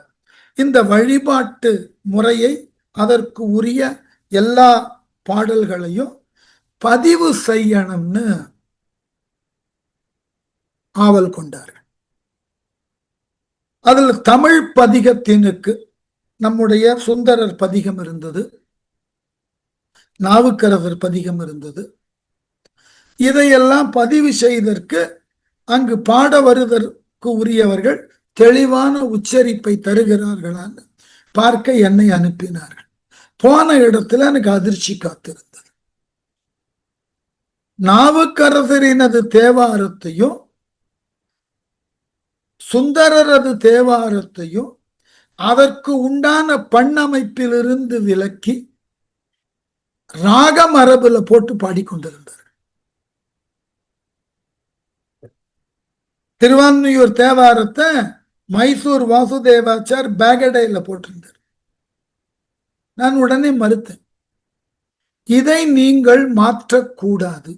இந்த வழிபாட்டு முறையை, அதற்கு உரிய எல்லா பாடல்களையும் பதிவு செய்யணும்னு ஆவல் கொண்டார்கள். அதில் தமிழ் பதிகத்தினுக்கு நம்முடைய சுந்தரர் பதிகம் இருந்தது, நாவுக்கரசர் பதிகம் இருந்தது. இதையெல்லாம் பதிவு செய்தற்கு அங்கு பாட வருவதற்கு உரியவர்கள் தெளிவான உச்சரிப்பை தருகிறார்களான்னு பார்க்க என்னை அனுப்பினார்கள். போன இடத்துல எனக்கு அதிர்ச்சி காத்திருந்தது. நாவுக்கரசரினது தேவாரத்தையும் சுந்தரரது தேவாரத்தையும் அதற்கு உண்டான பண்ணமைப்பிலிருந்து விலக்கி ராக மரபுல போட்டு பாடிக்கொண்டிருந்தார். திருவான்மியூர் தேவாரத்தை மைசூர் வாசுதேவாச்சார் பேகடையில போட்டிருந்தார். நான் உடனே மறுத்தேன். இதை நீங்கள் மாற்றக்கூடாது.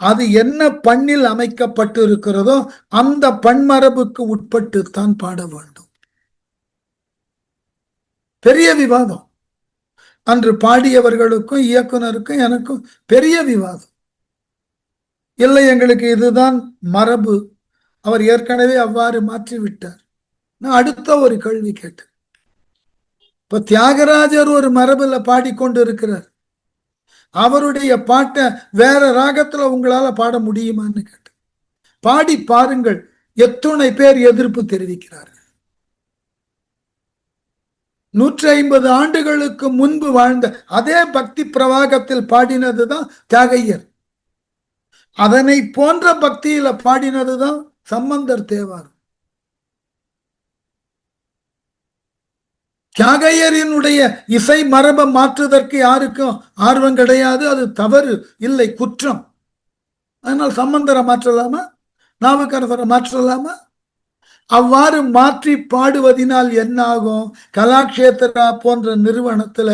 அது என்ன பண்ணில் அமைக்கப்பட்டு இருக்கிறதோ அந்த பண்மரபுக்கு உட்பட்டு தான் பாட வேண்டும். பெரிய விவாதம். அன்று பாடியவர்களுக்கும் இயக்குனருக்கும் எனக்கும் பெரிய விவாதம். இல்லை, எங்களுக்கு இதுதான் மரபு, அவர் ஏற்கனவே அவ்வாறு மாற்றிவிட்டார். நான் அடுத்த ஒரு கேள்வி கேட்டேன். இப்ப தியாகராஜர் ஒரு மரபுல பாடிக்கொண்டு இருக்கிறார், அவருடைய பாட்டை வேற ராகத்துல உங்களால பாட முடியுமான்னு கேட்டேன். பாடி பாருங்கள், எத்துணை பேர் எதிர்ப்பு தெரிவிக்கிறார்கள். 150 ஆண்டுகளுக்கு முன்பு வாழ்ந்த அதே பக்தி பிரவாகத்தில் பாடினதுதான் தியாகையர். அதனை போன்ற பக்தியில பாடினதுதான் சம்பந்தர் தேவாரம். தியாகையரினுடைய இசை மரபை மாற்றுவதற்கு யாருக்கும் ஆர்வம் கிடையாது. அது தவறு இல்லை, குற்றம். அதனால் சம்பந்தரை மாற்றலாமா, நாவுக்கரசரை மாற்றலாமா? அவ்வாறு மாற்றி பாடுவதனால் என்ன ஆகும்? கலாக்ஷேத்ரா போன்ற நிறுவனத்துல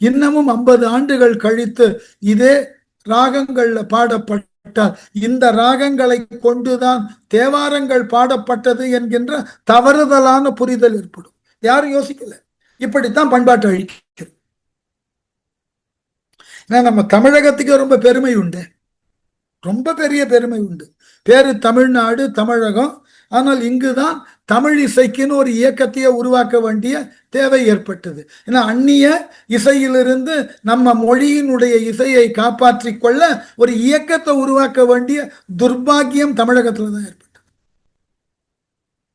இன்னமும் 50 ஆண்டுகள் கழித்து இதே ராகங்கள்ல பாடப்பட்டால் இந்த ராகங்களை கொண்டுதான் தேவாரங்கள் பாடப்பட்டது என்கின்ற தவறுதலான புரிதல் ஏற்படும். யாரும் யோசிக்கல. இப்படித்தான் பண்பாட்டு அழிக்கிறது. நம்ம தமிழகத்துக்கு ரொம்ப பெருமை உண்டு, ரொம்ப பெரிய பெருமை உண்டு. பேரு தமிழ்நாடு, தமிழகம். ஆனால் இங்குதான் தமிழ் இசைக்குன்னு ஒரு இயக்கத்தையே உருவாக்க வேண்டிய தேவை ஏற்பட்டது. ஏன்னா அந்நிய இசையிலிருந்து நம்ம மொழியினுடைய இசையை காப்பாற்றிக் கொள்ள ஒரு இயக்கத்தை உருவாக்க வேண்டிய துர்பாகியம் தமிழகத்துல தான் ஏற்பட்டது.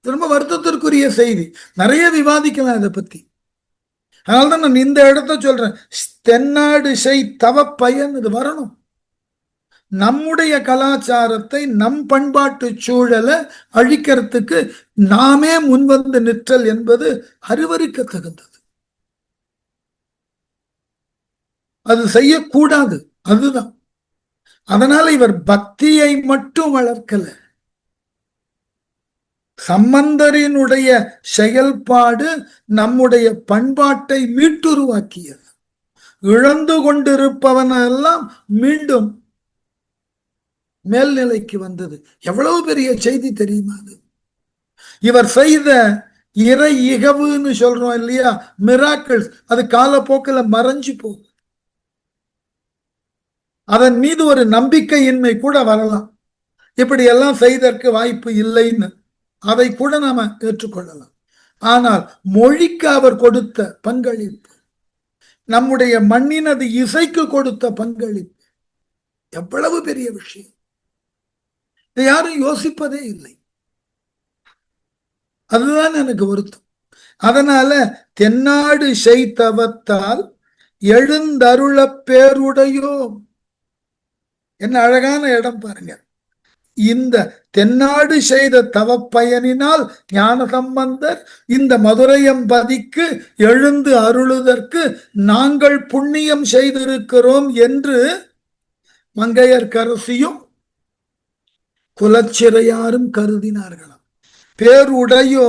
ரொம்ப வருத்தத்திற்குரிய செய்தி. நிறைய விவாதிக்கலாம் இதை பத்தி. அதனால்தான் நான் இந்த இடத்த சொல்றேன், தென்னாடு செய் தவ பயன் இது வரணும். நம்முடைய கலாச்சாரத்தை, நம் பண்பாட்டு சூழலை அழிக்கிறதுக்கு நாமே முன்வந்து நிற்றல் என்பது அருவருக்க தகுந்தது. அது செய்யக்கூடாது. அதுதான். அதனால இவர் பக்தியை மட்டும் வளர்க்கல, சம்பந்தரினுடைய செயல்பாடு நம்முடைய பண்பாட்டை மீட்டுருவாக்கியது. இழந்து கொண்டிருப்பவனெல்லாம் மீண்டும் மேல்நிலைக்கு வந்தது. எவ்வளவு பெரிய செய்தி தெரியுமா? அது இவர் செய்த இறை இகவுன்னு சொல்றோம் இல்லையா, மிராக்கிள்ஸ், அது காலப்போக்கில் மறைஞ்சு போகும். அதன் மீது ஒரு நம்பிக்கையின்மை கூட வரலாம். இப்படி எல்லாம் செய்தற்கு வாய்ப்பு இல்லைன்னு அதை கூட நாம ஏற்றுக்கொள்ளலாம். ஆனால் மொழிக்கு அவர் கொடுத்த பங்களிப்பு, நம்முடைய மண்ணினது இசைக்கு கொடுத்த பங்களிப்பு எவ்வளவு பெரிய விஷயம். யாரும் யோசிப்பதே இல்லை. அதுதான் எனக்கு வருத்தம். அதனால தென்னாடு செய்தவத்தால் எழுந்தருள பேருடையோ, என்ன அழகான இடம் பாருங்க. இந்த தென்னாடு செய்த தவப்பயனினால் ஞான சம்பந்தர் இந்த மதுரையம்பதிக்கு எழுந்து அருளுதற்கு நாங்கள் புண்ணியம் செய்திருக்கிறோம் என்று மங்கையர்க்கரசியும் குலச்சிறையாரும் கருதினார்களாம். பேருடையோ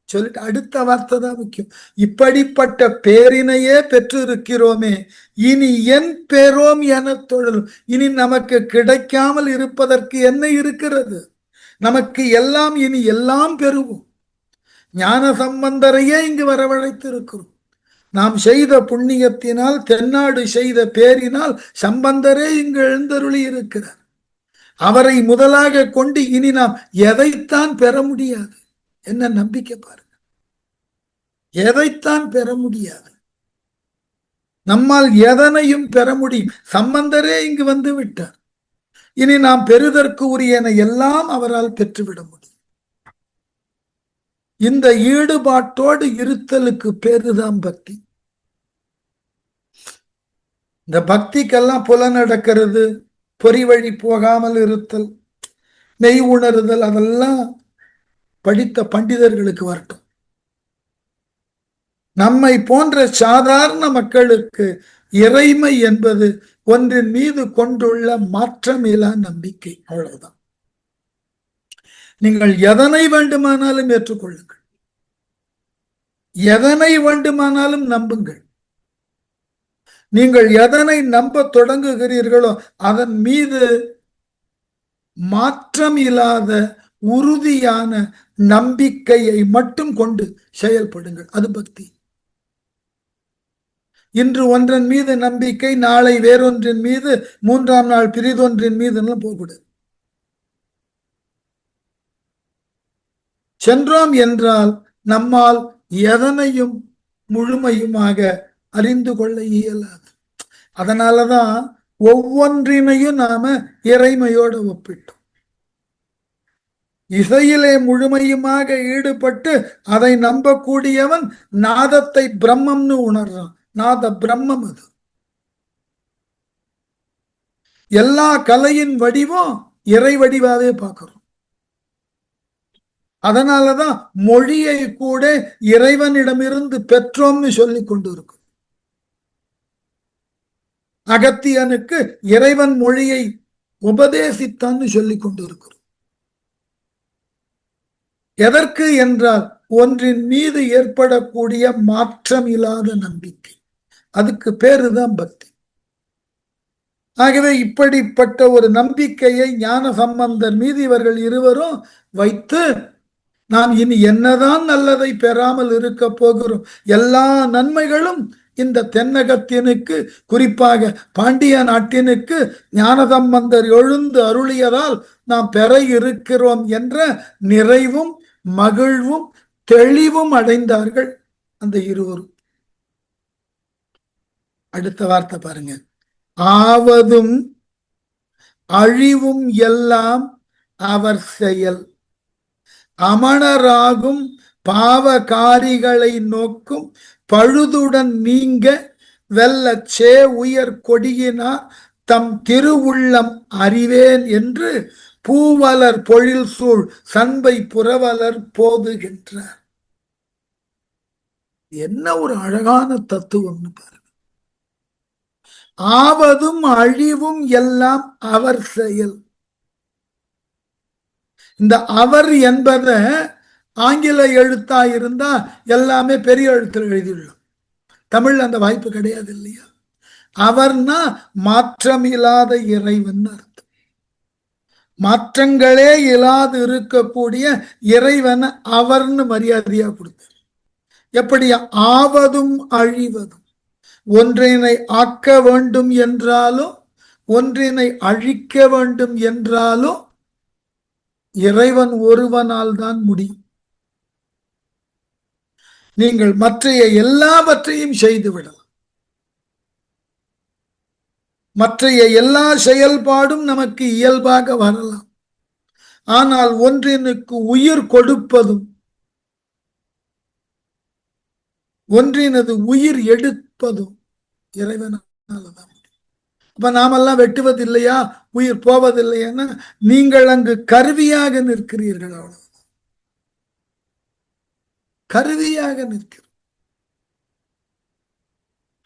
சொல்லிட்டு அடுத்த வார்த்தை தான் முக்கியம். இப்படிப்பட்ட பேரினையே பெற்றிருக்கிறோமே, இனி என் பேரோம் என தொழில், இனி நமக்கு கிடைக்காமல் இருப்பதற்கு என்ன இருக்கிறது? நமக்கு எல்லாம் இனி எல்லாம் பெறுவோம். ஞான சம்பந்தரையே இங்கு வரவழைத்திருக்கிறோம். நாம் செய்த புண்ணியத்தினால், தென்னாடு செய்த பேரினால் சம்பந்தரே இங்கு எழுந்தருளி இருக்கிறார். அவரை முதலாக கொண்டு இனி நாம் எதைத்தான் பெற முடியாது? என்ன நம்பிக்கை பாருங்க. எதைத்தான் பெற முடியாது? நம்மால் எதனையும் பெற முடியும். சம்பந்தரே இங்கு வந்து விட்டார். இனி நாம் பெறுதற்கு உரியன எல்லாம் அவரால் பெற்றுவிட முடியும். இந்த ஈடுபாட்டோடு இருத்தலுக்கு பேருதான் பக்தி. இந்த பக்திக்கெல்லாம் புலனடக்கிறது, பொறி வழி போகாமல் இருத்தல், மெய் உணர்தல், அதெல்லாம் படித்த பண்டிதர்களுக்கு வரட்டும். நம்மை போன்ற சாதாரண மக்களுக்கு இறைமை என்பது ஒன்றின் மீது கொண்டுள்ள மாற்றமில்லா நம்பிக்கை, அவ்வளவுதான். நீங்கள் எதனை வேண்டுமானாலும் ஏற்றுக்கொள்ளுங்கள், எதனை வேண்டுமானாலும் நம்புங்கள். நீங்கள் எதனை நம்ப தொடங்குகிறீர்களோ அதன் மீது மாற்றம் இல்லாத உறுதியான நம்பிக்கையை மட்டும் கொண்டு செயல்படுங்கள். அது பக்தி. இன்று ஒன்றன் மீது நம்பிக்கை, நாளை வேறொன்றின் மீது, மூன்றாம் நாள் பிரிதொன்றின் மீது போகக்கூடாது. சென்றோம் என்றால் நம்மால் எதனையும் முழுமையுமாக அறிந்து கொள்ள இயலாது. அதனாலதான் ஒவ்வொன்றினையும் நாம இறைமையோடு ஒப்பிட்டோம். இசையிலே முழுமையுமாக ஈடுபட்டு அதை நம்பக்கூடியவன் நாதத்தை பிரம்மம்னு உணர்றான். நாத பிரம்மம் அது. எல்லா கலையின் வடிவம் இறை வடிவாவே பார்க்கிறோம். அதனாலதான் மொழியை கூட இறைவனிடமிருந்து பெற்றோம்னு சொல்லி கொண்டு இருக்கும். அகத்தியனுக்கு இறைவன் மொழியை உபதேசித்தான்னு சொல்லி கொண்டு இருக்கிறோம். எதற்கு என்றால் ஒன்றின் மீது ஏற்படக்கூடிய மாற்றம் இல்லாத நம்பிக்கை, அதுக்கு பேருதான் பக்தி. ஆகவே இப்படிப்பட்ட ஒரு நம்பிக்கையை ஞான சம்பந்தர் மீது இவர்கள் இருவரும் வைத்து, நாம் இனி என்னதான் நல்லதை பெறாமல் இருக்க போகிறோம், எல்லா நன்மைகளும் இந்த தென்னகத்தினுக்கு, குறிப்பாக பாண்டிய நாட்டினுக்கு ஞானசம்பந்தர் எழுந்து அருளியதால் நாம் பெற இருக்கிறோம் என்ற நிறைவும் மகிழ்வும் தெளிவும் அடைந்தார்கள் அந்த இருவரும். அடுத்த வார்த்தை பாருங்க. ஆவதும் அழிவும் எல்லாம் அவர் செயல், அமணராகும் பாவகாரிகளை நோக்கும் பழுதுடன் நீங்க வெல்லச்சே உயர் கொடியினார் தம் திருவுள்ளம் அறிவேன் என்று பூவலர் பொழில் சூழ் சண்பை புறவலர் போதுகின்றார். என்ன ஒரு அழகான தத்துவம்னு பாருங்க. ஆவதும் அழிவும் எல்லாம் அவர் செயல். இந்த அவர் என்பத ஆங்கில எழுத்தா இருந்தா எல்லாமே பெரிய எழுத்துல எழுதியுள்ளோம். தமிழ்ல அந்த வாய்ப்பு கிடையாது இல்லையா? அவர்னா மாற்றம் இல்லாத இறைவன் அர்த்தம். மாற்றங்களே இல்லாது இருக்கக்கூடிய இறைவன் அவர்னு மரியாதையா கொடுத்தார். எப்படி? ஆவதும் அழிவதும், ஒன்றினை ஆக்க வேண்டும் என்றாலும் ஒன்றினை அழிக்க வேண்டும் என்றாலும் இறைவன் ஒருவனால் தான் முடியும். நீங்கள் மற்றைய எல்லாவற்றையும் செய்து விடலாம். மற்றைய எல்லா செயல்பாடும் நமக்கு இயல்பாக வரலாம். ஆனால் ஒன்றினுக்கு உயிர் கொடுப்பதும் ஒன்றினது உயிர் எடுப்பதும் இறைவனால்தான். அப்ப நாமெல்லாம் வெட்டுவது இல்லையா, உயிர் போவதில்லைன்னா நீங்கள் அங்கு கருவியாக நிற்கிறீர்கள். அவ்வளவு கருவியாக நிற்கிறோம்.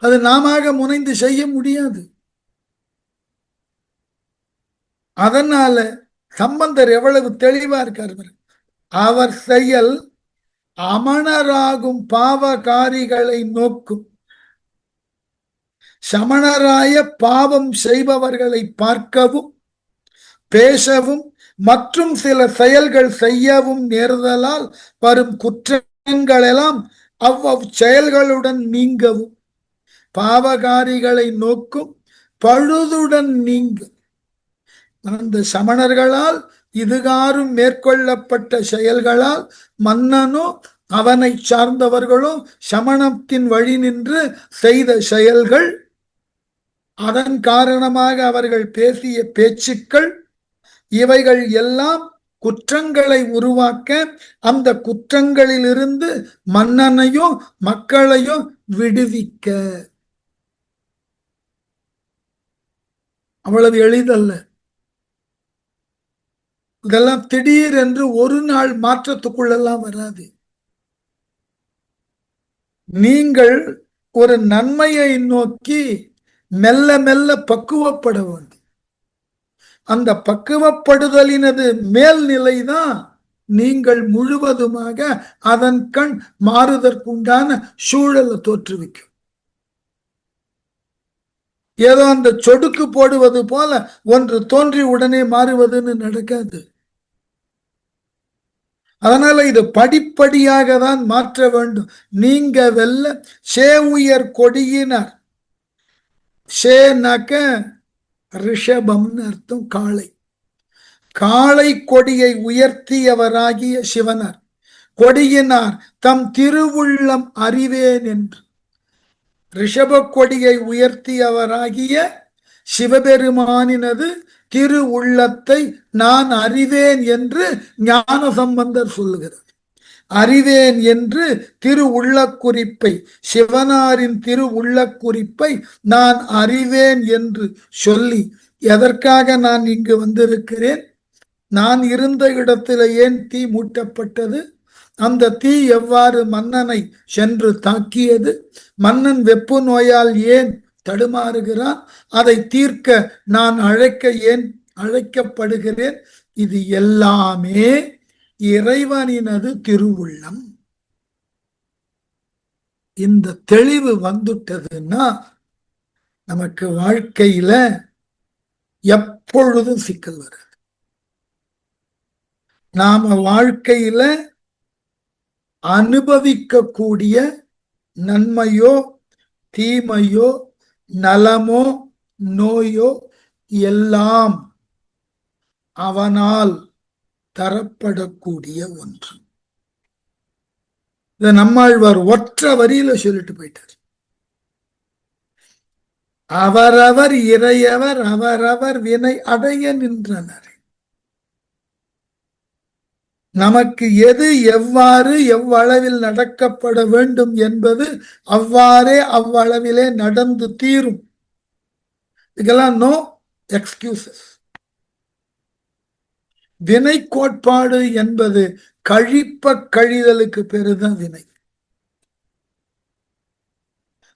அது நாம முனைந்து செய்ய முடியாது. அதனால சம்பந்தர் எவ்வளவு தெளிவா இருக்கார். அவர் செயல் அமணராகும் பாவகாரிகளை நோக்கும். சமணராய பாவம் செய்பவர்களை பார்க்கவும் பேசவும் மற்றும் சில செயல்கள் செய்யவும் நேர்தலால் வரும் குற்றங்களெல்லாம் அவ்வவ் செயல்களுடன் நீங்கவும் பாவகாரிகளை நோக்கும் பழுதுடன் நீங்கும். அந்த சமணர்களால் இதுகாரும் மேற்கொள்ளப்பட்ட செயல்களால் மன்னனோ அவனை சார்ந்தவர்களோ சமணத்தின் வழி நின்று செய்த செயல்கள், அதன் காரணமாக அவர்கள் பேசிய பேச்சுக்கள், இவைகள் எல்லாம் குற்றங்களை உருவாக்க, அந்த குற்றங்களிலிருந்து மன்னனையோ மக்களையோ விடுவிக்க. அவ்வளவு எளிதல்ல. இதெல்லாம் திடீர் என்று ஒரு நாள் மாற்றத்துக்குள்ளெல்லாம் வராது. நீங்கள் ஒரு நன்மையை நோக்கி மெல்ல மெல்ல பக்குவப்பட வேண்டும். அந்த பக்குவப்படுதலினது மேல்நிலைதான் நீங்கள் முழுவதுமாக அதன் கண் மாறுதற்குண்டான சூழலை தோற்றுவிக்கும். ஏதோ அந்த சொடுக்கு போடுவது போல ஒன்று தோன்றி உடனே மாறுவதுன்னு நடக்காது. அதனால இது படிப்படியாக தான் மாற்ற வேண்டும். நீங்க வெல்ல சே உயர் கொடியினர், ஷேனாக்க ரிஷபம்னு அர்த்தம், காளை. காளை கொடியை உயர்த்தியவராகிய சிவனார் கொடியினார் தம் திருவுள்ளம் அறிவேன் என்று. ரிஷப கொடியை உயர்த்தியவராகிய சிவபெருமானினது திரு உள்ளத்தை நான் அறிவேன் என்று ஞான சம்பந்தர் சொல்லுகிறார். அறிவேன் என்று திரு உள்ள குறிப்பை, சிவனாரின் திரு உள்ள குறிப்பை நான் அறிவேன் என்று சொல்லி, எதற்காக நான் இங்கு வந்திருக்கிறேன், நான் இருந்த இடத்துல ஏன் தீ மூட்டப்பட்டது, அந்த தீ எவ்வாறு மன்னனை சென்று தாக்கியது, மன்னன் வெப்பு நோயால் ஏன் தடுமாறுகிறான், அதை தீர்க்க நான் ஏன் அழைக்கப்படுகிறேன், இது எல்லாமே இறைவனினது திருவுள்ளம். இந்த தெளிவு வந்துட்டதுன்னா நமக்கு வாழ்க்கையில எப்பொழுதும் சிக்கல் வராது. நாம வாழ்க்கையில அனுபவிக்கக்கூடிய நன்மையோ தீமையோ நலமோ நோயோ எல்லாம் அவனால் தரப்படக்கூடிய ஒன்று. இத நம்மாழ்வார் ஒற்ற வரியில சொல்லிட்டு போயிட்டார். அவரவர் இறையவர் அவரவர் வினை அடைய நின்றனர். நமக்கு எது எவ்வாறு எவ்வளவில் நடக்கப்பட வேண்டும் என்பது அவ்வாறே அவ்வளவிலே நடந்து தீரும். இதெல்லாம் நோ எக்ஸ்கியூசஸ். வினை கோட்பாடு என்பது கழிப்ப கழிதலுக்கு பெருதான் வினை.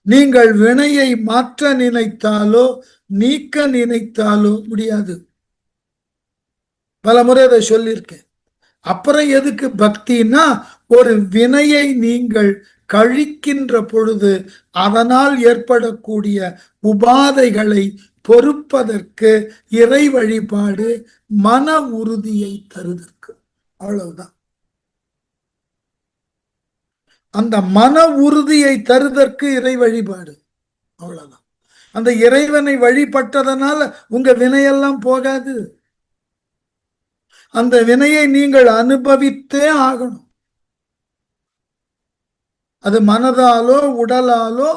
நீங்கள் வினையை மாற்ற நினைத்தாலோ நீக்க நினைத்தாலோ முடியாது. பல முறை அதை சொல்லியிருக்கேன். அப்புறம் எதுக்கு பக்தினா, ஒரு வினையை நீங்கள் கழிக்கின்ற பொழுது அதனால் ஏற்படக்கூடிய உபாதைகளை பொறுப்பதற்கு இறை வழிபாடு மன உறுதியை தருவதற்கு. அவ்வளவுதான். அந்த மன உறுதியை தருவதற்கு இறை வழிபாடு. அவ்வளவுதான். அந்த இறைவனை வழிபட்டதனால உங்க வினையெல்லாம் போகாது. அந்த வினையை நீங்கள் அனுபவித்தே ஆகணும். அது மனதாலோ உடலாலோ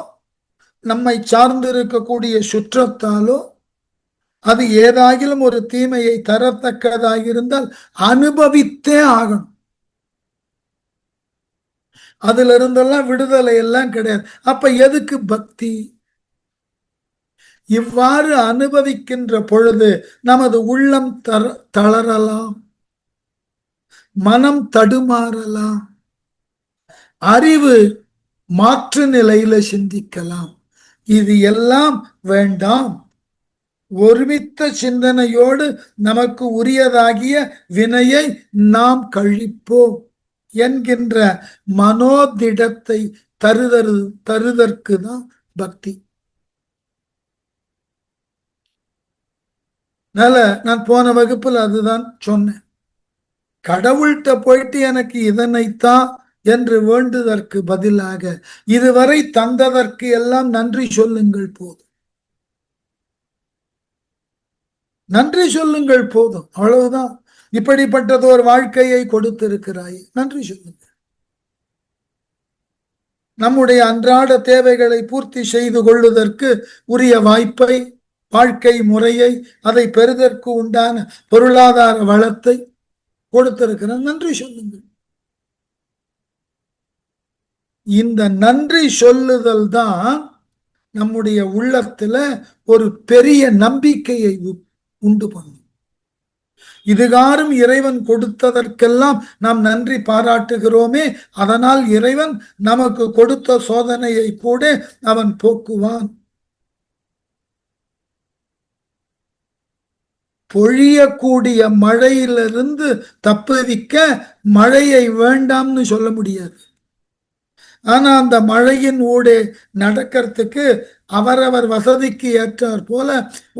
நம்மை சார்ந்து இருக்கக்கூடிய சுற்றத்தாலோ அது ஏதாகிலும் ஒரு தீமையை தரத்தக்கதாக இருந்தால் அனுபவித்தே ஆகணும். அதுல இருந்தெல்லாம் விடுதலை எல்லாம் கிடையாது. அப்ப எதுக்கு பக்தி? இவ்வாறு அனுபவிக்கின்ற பொழுது நமது உள்ளம் தளரலாம், மனம் தடுமாறலாம், அறிவு மாற்று நிலையில சிந்திக்கலாம். இது எல்லாம் வேண்டாம். ஒருமித்த சிந்தனையோடு நமக்கு உரியதாகிய வினையை நாம் கழிப்போம் என்கின்ற மனோதிடத்தை தருதற்கு தான் பக்தி. நான் போன வகுப்பில் அதுதான் சொன்னேன். கடவுள்கிட்ட போயிட்டு எனக்கு இதனைத்தான் என்று வேண்டுதற்கு பதிலாக இதுவரை தந்ததற்கு எல்லாம் நன்றி சொல்லுங்கள் போதும். நன்றி சொல்லுங்கள் போதும், அவ்வளவுதான். இப்படிப்பட்டது ஒரு வாழ்க்கையை கொடுத்திருக்கிறாய், நன்றி சொல்லுங்கள். நம்முடைய அன்றாட தேவைகளை பூர்த்தி செய்து கொள்வதற்கு உரிய வாய்ப்பை, வாழ்க்கை முறையை, அதை பெறுவதற்கு உண்டான பொருளாதார வளத்தை கொடுத்திருக்கிற நன்றி சொல்லுங்கள். இந்த நன்றி சொல்லுதல் தான் நம்முடைய உள்ளத்துல ஒரு பெரிய நம்பிக்கையை உண்டு பண்ணும். இதுகாரும் இறைவன் கொடுத்ததற்கெல்லாம் நாம் நன்றி பாராட்டுகிறோமே, அதனால் இறைவன் நமக்கு கொடுத்த சோதனையை கூட அவன் போக்குவான். பொழியக்கூடிய மழையிலிருந்து தப்புவிக்க மழையை வேண்டாம்னு சொல்ல முடியாது. ஆனா அந்த மழையின் ஊடே நடக்கிறதுக்கு அவரவர் வசதிக்கு ஏற்றார் போல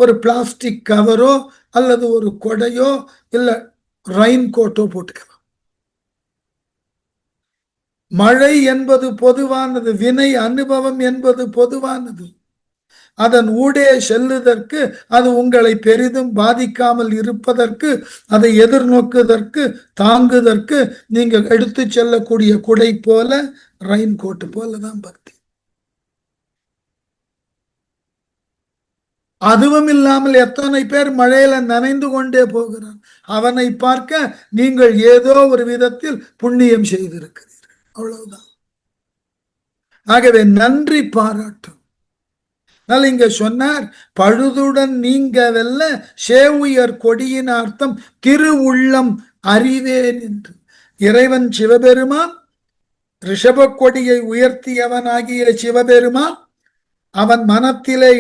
ஒரு பிளாஸ்டிக் கவரோ அல்லது ஒரு கொடையோ இல்ல ரெயின் கோட்டோ போட்டுக்கலாம். மழை என்பது பொதுவானது, வினை அனுபவம் என்பது பொதுவானது. அதன் ஊடே செல்லுதற்கு, அது உங்களை பெரிதும் பாதிக்காமல் இருப்பதற்கு, அதை எதிர்நோக்குவதற்கு, தாங்குவதற்கு நீங்க எடுத்து செல்லக்கூடிய குடை போல, ரெயின் கோட் போலதான் பக்தி. அதுவும் இல்லாமல் எத்தனை பேர் மழையில நனைந்து கொண்டே போகிறான். அவனை பார்க்க நீங்கள் ஏதோ ஒரு விதத்தில் புண்ணியம் செய்திருக்கிறீர்கள், அவ்வளவுதான். ஆகவே நன்றி பாராட்டும். இங்க சொன்னார், பழுதுடன் நீங்க வெல்ல சேவுயர் கொடியின் அர்த்தம் திருவுள்ளம் அறிவேன் என்று. இறைவன் சிவபெருமான், ரிஷப கொடியை உயர்த்தியவனாகிய சிவபெருமான் அவன் மனத்திலே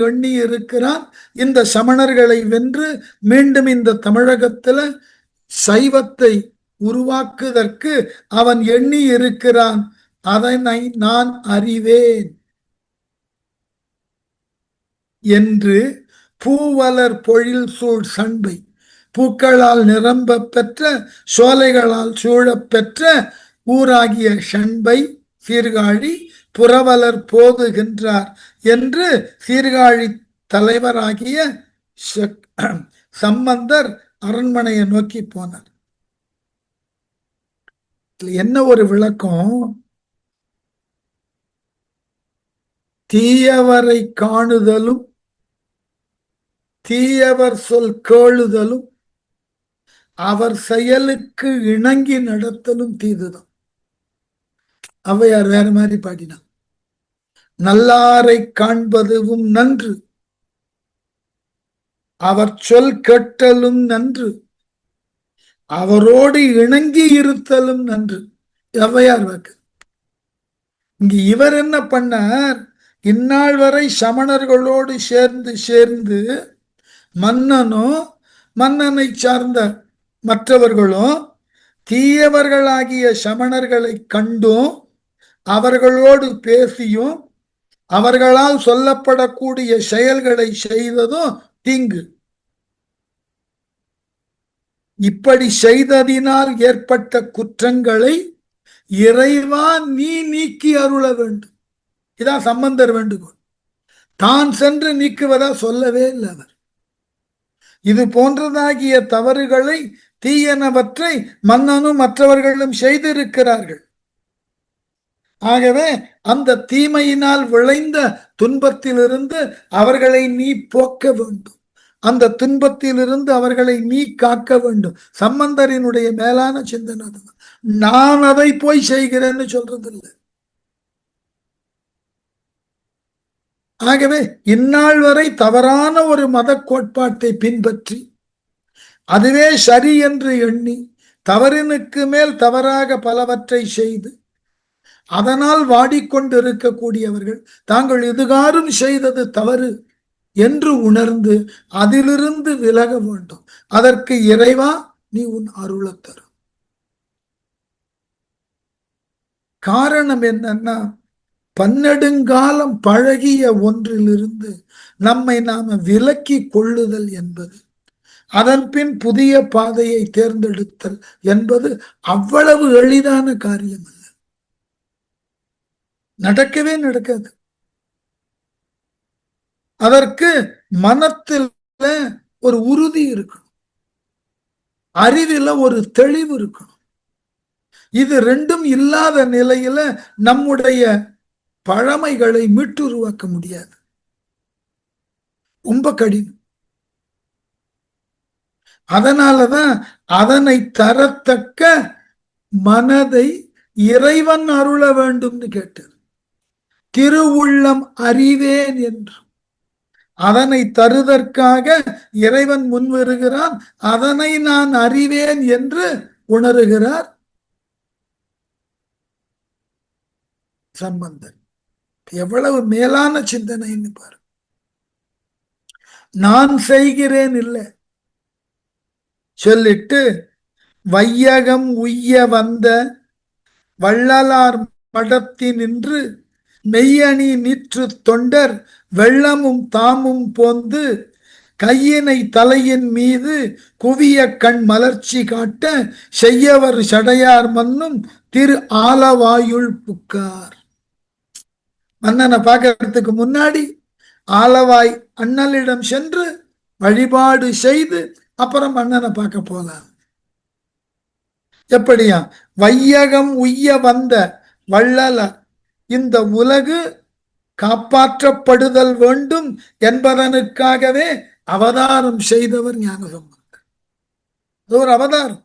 எண்ணி இருக்கிறான். இந்த சமணர்களை வென்று மீண்டும் இந்த தமிழகத்துல சைவத்தை உருவாக்குவதற்கு அவன் எண்ணி இருக்கிறான். அதனை நான் அறிவேன் என்று பூவலர் பொழில் சூழ் சண்பை, பூக்களால் நிரம்ப பெற்ற சோலைகளால் சூழப் பெற்ற ஊராகிய சண்பை சீர்காழி புறவலர் போகுகின்றார் என்று சீர்காழி தலைவராகிய சம்பந்தர் அரண்மனையை நோக்கி போனார். என்ன ஒரு விளக்கம்? தீயவரை காணுதலும் தீயவர் சொல் கேளுதலும் அவர் செயலுக்கு இணங்கி நடத்தலும் தீதுதான். ஔவையார் வேற மாதிரி பாடினான். நல்லாரை காண்பதுவும் நன்று, அவர் சொல் கேட்டலும் நன்று, அவரோடு இணங்கி இருத்தலும் நன்று. ஔவையார் வாக்கு. இங்க இவர் என்ன பண்ணார்? இந்நாள் வரை சமணர்களோடு சேர்ந்து சேர்ந்து மன்னனும் மன்னனை சார்ந்த மற்றவர்களும் தீயவர்களாகிய சமணர்களை கண்டும் அவர்களோடு பேசியும் அவர்களால் சொல்லப்படக்கூடிய செயல்களை செய்ததும் தீங்கு. இப்படி செய்ததினால் ஏற்பட்ட குற்றங்களை இறைவா நீ நீக்கி அருள வேண்டும். இதான் சம்பந்தர் வேண்டுகோள். தான் சென்று நீக்குவதா சொல்லவே இல்லை அவர். இது போன்றதாகிய தவறுகளை, தீயனவற்றை மன்னனும் மற்றவர்களும் செய்திருக்கிறார்கள். ஆகவே அந்த தீமையினால் விளைந்த துன்பத்திலிருந்து அவர்களை நீ போக்க வேண்டும், அந்த துன்பத்திலிருந்து அவர்களை நீ காக்க வேண்டும். சம்பந்தரினுடைய மேலான சிந்தனை அதுதான். நான் அதை போய் செய்கிறேன்னு சொல்றதில்லை. ஆகவே இந்நாள் வரை தவறான ஒரு மத கோட்பாட்டை பின்பற்றி அதுவே சரி என்று எண்ணி தவறினுக்கு மேல் தவறாக பலவற்றை செய்து அதனால் வாடிக்கொண்டிருக்கக்கூடியவர்கள் தாங்கள் இதுகாரும் செய்தது தவறு என்று உணர்ந்து அதிலிருந்து விலக வேண்டும். அதற்கு இறைவா நீ உன் அருளை தரும். காரணம் என்னன்னா, பன்னெடுங்காலம் பழகிய ஒன்றிலிருந்து நம்மை நாம விலக்கி கொள்ளுதல் என்பது அதன் பின் புதிய பாதையை தேர்ந்தெடுத்தல் என்பது அவ்வளவு எளிதான காரியம் அல்ல. நடக்கவே நடக்காது. அதற்கு மனத்தில் ஒரு உறுதி இருக்கணும், அறிவில ஒரு தெளிவு இருக்கணும். இது ரெண்டும் இல்லாத நிலையில நம்முடைய பழமைகளை மீட்டுருவாக்க முடியாது, ரொம்ப கடினம். அதனாலதான் அதனை தரத்தக்க மனதை இறைவன் அருள வேண்டும்னு கேட்டார். திருவுள்ளம் அறிவேன் என்று அதனை தருதற்காக இறைவன் முன்வருகிறான். அதனை நான் அறிவேன் என்று உணர்கிறார் சம்பந்தன். எவ்வளவு மேலான சிந்தனைன்னு பாரு. நான் செய்கிறேன் இல்லை சொல்லிட்டு வையகம் உய்ய வந்த வள்ளலார் மடத்தினின்று மெய்யணி நிற்று தொண்டர் வெள்ளமும் தாமும் போந்து கையினை தலையின் மீது குவிய கண் மலர்ச்சி காட்ட செய்யவர் சடையார் மன்னும் திரு ஆலவாயுள் புக்கார். மன்னனை பார்க்கறதுக்கு முன்னாடி ஆலவாய் அண்ணலிடம் சென்று வழிபாடு செய்து அப்புறம் மன்னனை பார்க்க போலாம். எப்படியா? வையகம் உய்ய வந்த வள்ளலார், இந்த உலகு காப்பாற்றப்படுதல் வேண்டும் என்பதனுக்காகவே அவதாரம் செய்தவர் ஞானசம்பந்தர். ஒரு அவதாரம்.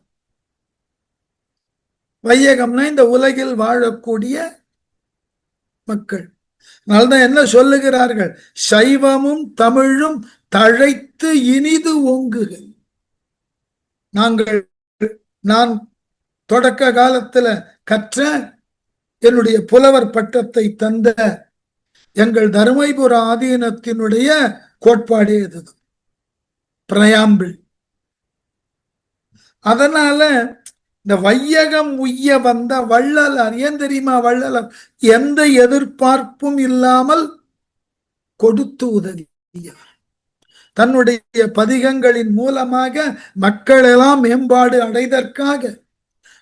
வையகம்னா இந்த உலகில் வாழக்கூடிய மக்கள். அதனால்தான் என்ன சொல்லுகிறார்கள்? சைவமும் தமிழும் தழைத்து இனிது ஓங்குக. நான் தொடக்க காலத்துல கற்ற என்னுடைய புலவர் பட்டத்தை தந்த எங்கள் தருமைபுர ஆதீனத்தினுடைய கோட்பாடே இதுதான், பிரயாம்பிள். அதனால இந்த வையகம் உய்ய வந்த வள்ளலார், ஏன் தெரியுமா? வள்ளலார் எந்த எதிர்பார்ப்பும் இல்லாமல் கொடுத்து உதவியார். தன்னுடைய பதிகங்களின் மூலமாக மக்கள் எல்லாம் மேம்பாடு அடைதற்காக,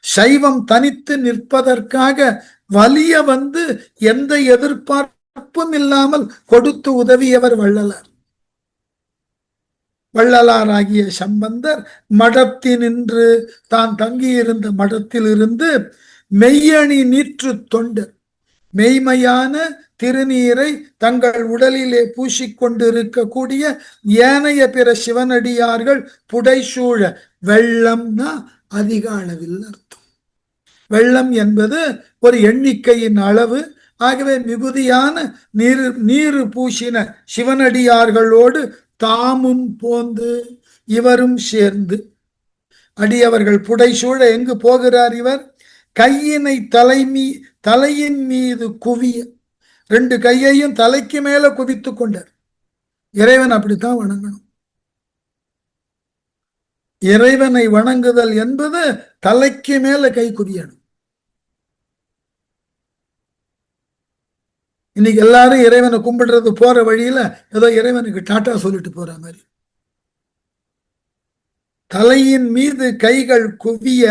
சைவம் தனித்து நிற்பதற்காக வலிய வந்து எந்த எதிர்பார்ப்பும் இல்லாமல் கொடுத்து உதவியவர் வள்ளலார். வள்ளலாராகிய சம்பந்தர் மடத்தினின்று, தான் தங்கியிருந்த மடத்தில் இருந்து மெய்யணி நீற்று தொண்டர், மெய்மையான திருநீரை தங்கள் உடலிலே பூசிக்கொண்டிருக்கக்கூடிய ஏனைய பிற சிவனடியார்கள் புடைசூழ, வெள்ளம்னா அதிக அளவில் அர்த்தம். வெள்ளம் என்பது ஒரு எண்ணிக்கையின் அளவு. ஆகவே மிகுதியான நீரு பூசின சிவனடியார்களோடு தாமும் போந்து இவரும் சேர்ந்து, அடியவர்கள் புடைசூழ எங்கு போகிறார் இவர்? கையினை தலையின் மீது குவிய, ரெண்டு கையையும் தலைக்கு மேல குவித்து கொண்டார். இறைவன் அப்படித்தான் வணங்கணும். இறைவனை வணங்குதல் என்பது தலைக்கு மேல கை குவியணும். இன்னைக்கு எல்லாரும் இறைவனை கும்பிடுறது போற வழியில ஏதோ இறைவனுக்கு டாட்டா சொல்லிட்டு போற மாதிரி. தலையின் மீது கைகள் குவிய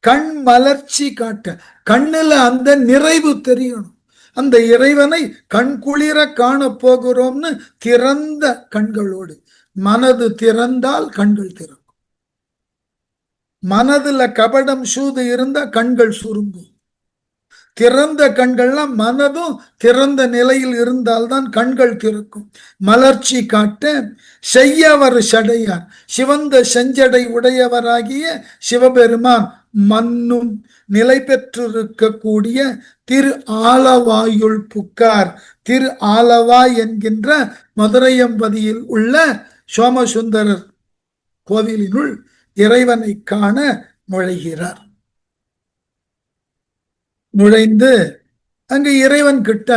கண் மலர்ச்சி காட்ட, கண்ணுல அந்த நிறைவு தெரியணும். அந்த இறைவனை கண் குளிர காண போகிறோம்னு திறந்த கண்களோடு, மனது திறந்தால் கண்கள் திறக்கும். மனதுல கபடம் சூது இருந்தா கண்கள் சுருங்கும். திறந்த கண்கள்லாம் மனதும் திறந்த நிலையில் இருந்தால்தான் கண்கள் திறக்கும். மலர்ச்சி காட்ட செய்யவர் சடையார், சிவந்த செஞ்சடை உடையவராகிய சிவபெருமான் மன்னும் நிலை பெற்றிருக்கக்கூடிய திரு ஆலவாயுள் புக்கார். திரு ஆலவாய் என்கின்ற மதுரையம்பதியில் உள்ள சோமசுந்தரர் கோவிலினுள் இறைவனை காண நுழைகிறார். நுழைந்து அங்கு இறைவன் கிட்ட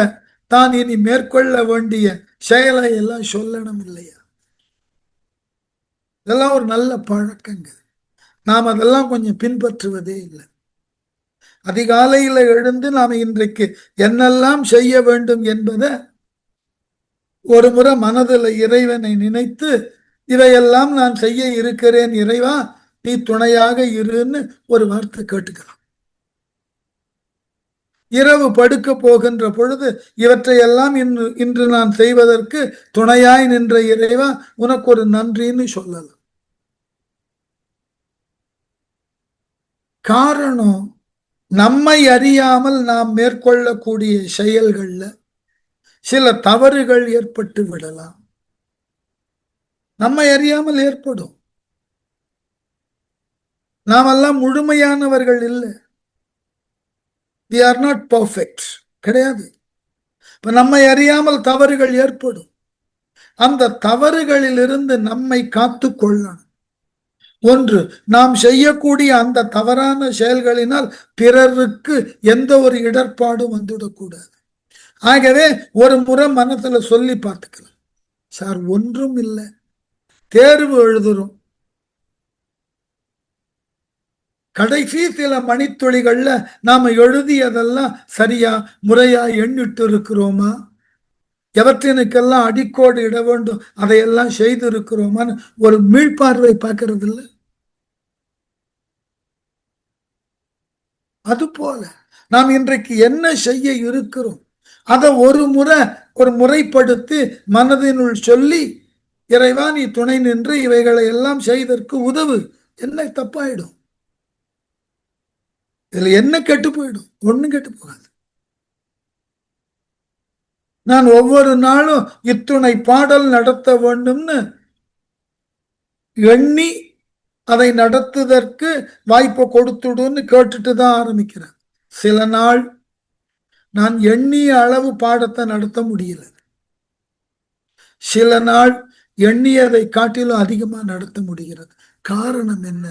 தான் இனி மேற்கொள்ள வேண்டிய செயலை எல்லாம் சொல்லணும் இல்லையா? இதெல்லாம் ஒரு நல்ல பழக்கங்க. நாம் அதெல்லாம் கொஞ்சம் பின்பற்றுவதே இல்லை. அதிகாலையில எழுந்து நாம் இன்றைக்கு என்னெல்லாம் செய்ய வேண்டும் என்பதை ஒரு முறை மனதில் இறைவனை நினைத்து இதையெல்லாம் நான் செய்ய இருக்கிறேன் இறைவா, நீ துணையாக இருன்னு ஒரு வார்த்தை கேட்டுக்கலாம். இரவு படுக்க போகின்ற பொழுது இவற்றையெல்லாம் இன்று நான் செய்வதற்கு துணையாய் நின்ற இறைவா உனக்கு ஒரு நன்றின்னு சொல்லலாம். காரணம், நம்மை அறியாமல் நாம் மேற்கொள்ளக்கூடிய செயல்கள்ல சில தவறுகள் ஏற்பட்டு விடலாம். நம்மை அறியாமல் ஏற்படும். நாமெல்லாம் முழுமையானவர்கள் இல்லை. we are not perfect, கிடையாது. இப்ப நம்மை அறியாமல் தவறுகள் ஏற்படும். அந்த தவறுகளிலிருந்து நம்மை காத்து கொள்ளணும். ஒன்று, நாம் செய்யக்கூடிய அந்த தவறான செயல்களினால் பிறருக்கு எந்த ஒரு இடர்பாடும் வந்துவிடக்கூடாது. ஆகவே ஒரு முறை மனசுல சொல்லி பார்த்துக்கலாம், சார் ஒன்றும் இல்லை, தேர்வு எழுதுறோம், கடைசி சில மணித்துளிகள்ல நாம எழுதியதெல்லாம் சரியா முறையா எண்ணிட்டு இருக்கிறோமா, எவற்றினுக்கெல்லாம் அடிக்கோடு இட வேண்டும் அதையெல்லாம் செய்து இருக்கிறோமான்னு ஒரு மீள்பார்வை பார்க்கறது இல்லை. அதுபோல நாம் இன்றைக்கு என்ன செய்ய இருக்கிறோம் அதை ஒரு முறைப்படுத்தி மனதினுள் சொல்லி, இறைவா நீ துணை நின்று இவைகளை எல்லாம் செய்தற்கு உதவு. என்ன தப்பாயிடும்? இதுல என்ன கெட்டு போயிடும்? ஒண்ணும் கெட்டு போகாது. நான் ஒவ்வொரு நாளும் இத்துணை பாடல் நடத்த வேண்டும்னு எண்ணி அதை நடத்துவதற்கு வாய்ப்பை கொடுத்துடுன்னு கேட்டுட்டு தான் ஆரம்பிக்கிறேன். சில நாள் நான் எண்ணிய அளவு பாடத்தை நடத்த முடியல, சில நாள் எண்ணியதை காட்டிலும் அதிகமா நடத்த முடிகிறது. காரணம் என்ன?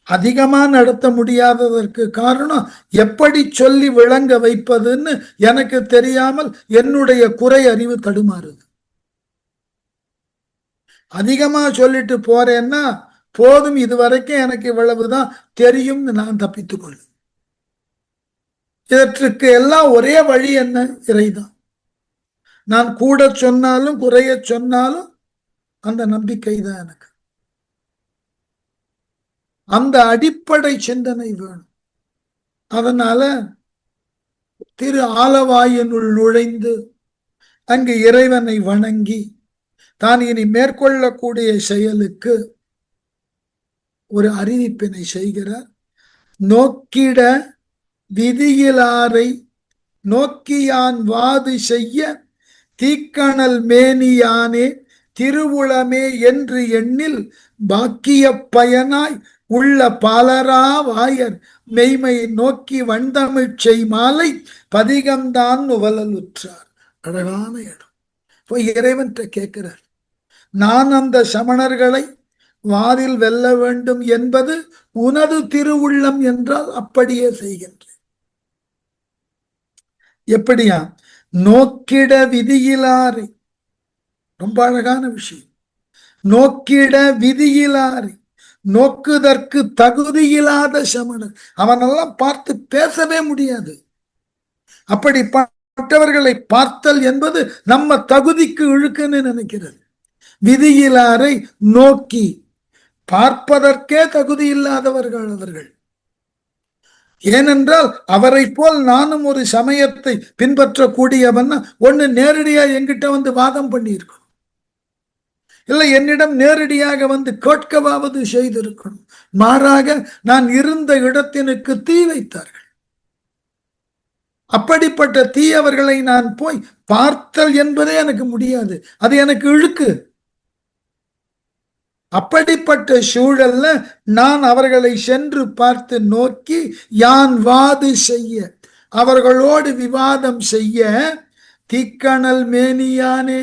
அதிகமா நடத்த முடியாததற்கு காரணம் எப்படி சொல்லி விளங்க வைப்பதுன்னு எனக்கு தெரியாமல் என்னுடைய குறை அறிவு தடுமாறுது. அதிகமா சொல்லிட்டு போறேன்னா போதும், இதுவரைக்கும் எனக்கு இவ்வளவுதான் தெரியும்னு நான் தப்பித்துக் கொள்ளும். இதற்கு எல்லாம் ஒரே வழி என்ன? இறைதான். நான் கூட சொன்னாலும் குறைய சொன்னாலும் அந்த நம்பிக்கை தான் எனக்கு. அந்த அடிப்படை சிந்தனை வேணும். அதனால திரு ஆலவாயினுள் நுழைந்து அங்கு இறைவனை வணங்கி தான் இனி மேற்கொள்ளக்கூடிய செயலுக்கு ஒரு அறிவிப்பினை செய்கிறார். நோக்கிட விதியிலாரை நோக்கியான் வாது செய்ய தீக்கணல் மேனியானே திருவுளமே என்று எண்ணில் பாக்கிய பயனாய் உள்ள பாலரா வாயர் மெய்மை நோக்கி வண்டமிழ் செய் மாலை பதிகம்தான் நுவலலுற்றார். அழகான இடம். போய் இறைவன் கேட்கிறார், நான் அந்த சமணர்களை வாரில் வெல்ல வேண்டும் என்பது உனது திருவுள்ளம் என்றால் அப்படியே செய்கின்றேன். எப்படியா? நோக்கிட விதியிலாரை. ரொம்ப அழகான விஷயம். நோக்கிட விதியிலாரை, நோக்குதற்கு தகுதியில்லாத சமணர். அவனெல்லாம் பார்த்து பேசவே முடியாது. அப்படிப்பட்டவர்களை பார்த்தல் என்பது நம்ம தகுதிக்கு இழுக்குன்னு நினைக்கிறது. விதியிலாரை நோக்கி பார்ப்பதற்கே தகுதி இல்லாதவர்கள் அவர்கள். ஏனென்றால் அவரை போல் நானும் ஒரு சமயத்தை பின்பற்றக்கூடியவன் ஒன்னு நேரடியா என்கிட்ட வந்து வாதம் பண்ணியிருக்கணும், இல்லை என்னிடம் நேரடியாக வந்து கேட்கவாவது செய்திருக்கணும். மாறாக நான் இருந்த இடத்தினுக்கு தீ வைத்தார்கள். அப்படிப்பட்ட தீயவர்களை நான் போய் பார்த்தல் என்பதே எனக்கு முடியாது, அது எனக்கு இழுக்கு. அப்படிப்பட்ட சூழல்ல நான் அவர்களை சென்று பார்த்து நோக்கி யான் வாது செய்ய, அவர்களோடு விவாதம் செய்ய, தீக்கணல் மேனியானே,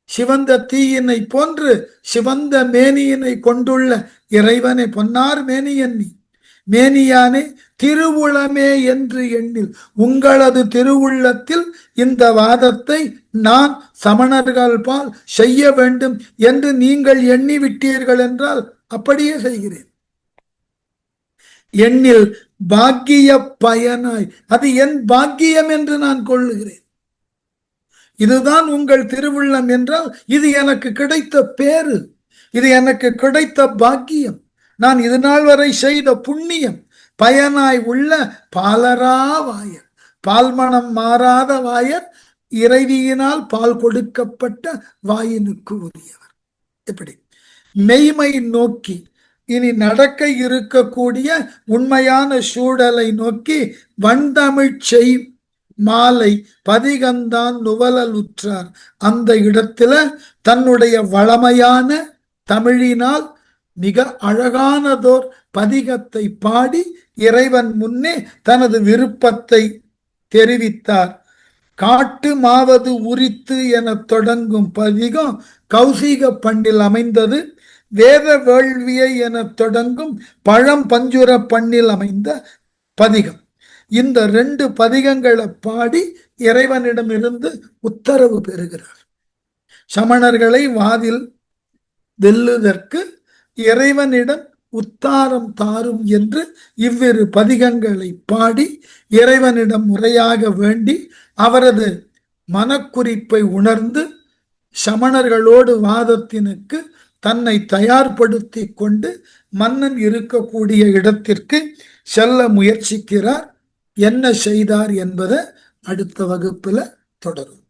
சிவந்த தீயினை போன்று சிவந்த மேனியினை கொண்டுள்ள இறைவனை, பொன்னார் மேனியன் நீ, மேனியானே திருவுளமே என்று எண்ணில், உங்களது திருவுள்ளத்தில் இந்த வாதத்தை நான் சமணர்கள் பால் செய்ய வேண்டும் என்று நீங்கள் எண்ணி விட்டீர்கள் என்றால் அப்படியே செய்கிறேன். எண்ணில் பாக்கிய பயனாய், அது என் பாக்கியம் என்று நான் கொள்ளுகிறேன். இதுதான் உங்கள் திருவுள்ளம் என்றால் இது எனக்கு கிடைத்த பேரு, இது எனக்கு கிடைத்த பாக்கியம், நான் இது நாள் வரை செய்த புண்ணியம், பயனாய் உள்ள பாலரா வாயர், பால்மணம் மாறாத வாயர், இறைவியினால் பால் கொடுக்கப்பட்ட வாயினுக்கு உரியவர். எப்படி மெய்மை நோக்கி இனி நடக்க இருக்கக்கூடிய உண்மையான சூழலை நோக்கி வண்டமிழ் செய் மாலை பதிகந்தான் நுவலலுற்றார். அந்த இடத்துல தன்னுடைய வளமையான தமிழினால் மிக அழகானதோர் பதிகத்தை பாடி இறைவன் முன்னே தனது விருப்பத்தை தெரிவித்தார். காட்டு மாவது உரித்து என தொடங்கும் பதிகம் கௌசிக பண்ணில் அமைந்தது. வேத வேள்வியை என தொடங்கும் பழம் பஞ்சுர பண்ணில் அமைந்த பதிகம். இந்த 2 பதிகங்களை பாடி இறைவனிடமிருந்து உத்தரவு பெறுகிறார். சமணர்களை வாதில் வெல்லுதற்கு இறைவனிடம் உத்தாரம் தாரும் என்று இவ்விரு பதிகங்களை பாடி இறைவனிடம் முறையாக வேண்டி அவரது மனக்குறிப்பை உணர்ந்து சமணர்களோடு வாதத்தினுக்கு தன்னை தயார்படுத்தி கொண்டு மன்னன் இருக்கக்கூடிய இடத்திற்கு செல்ல முயற்சிக்கிறார். என்ன செய்தார் என்பதை அடுத்த வகுப்புல தொடரும்.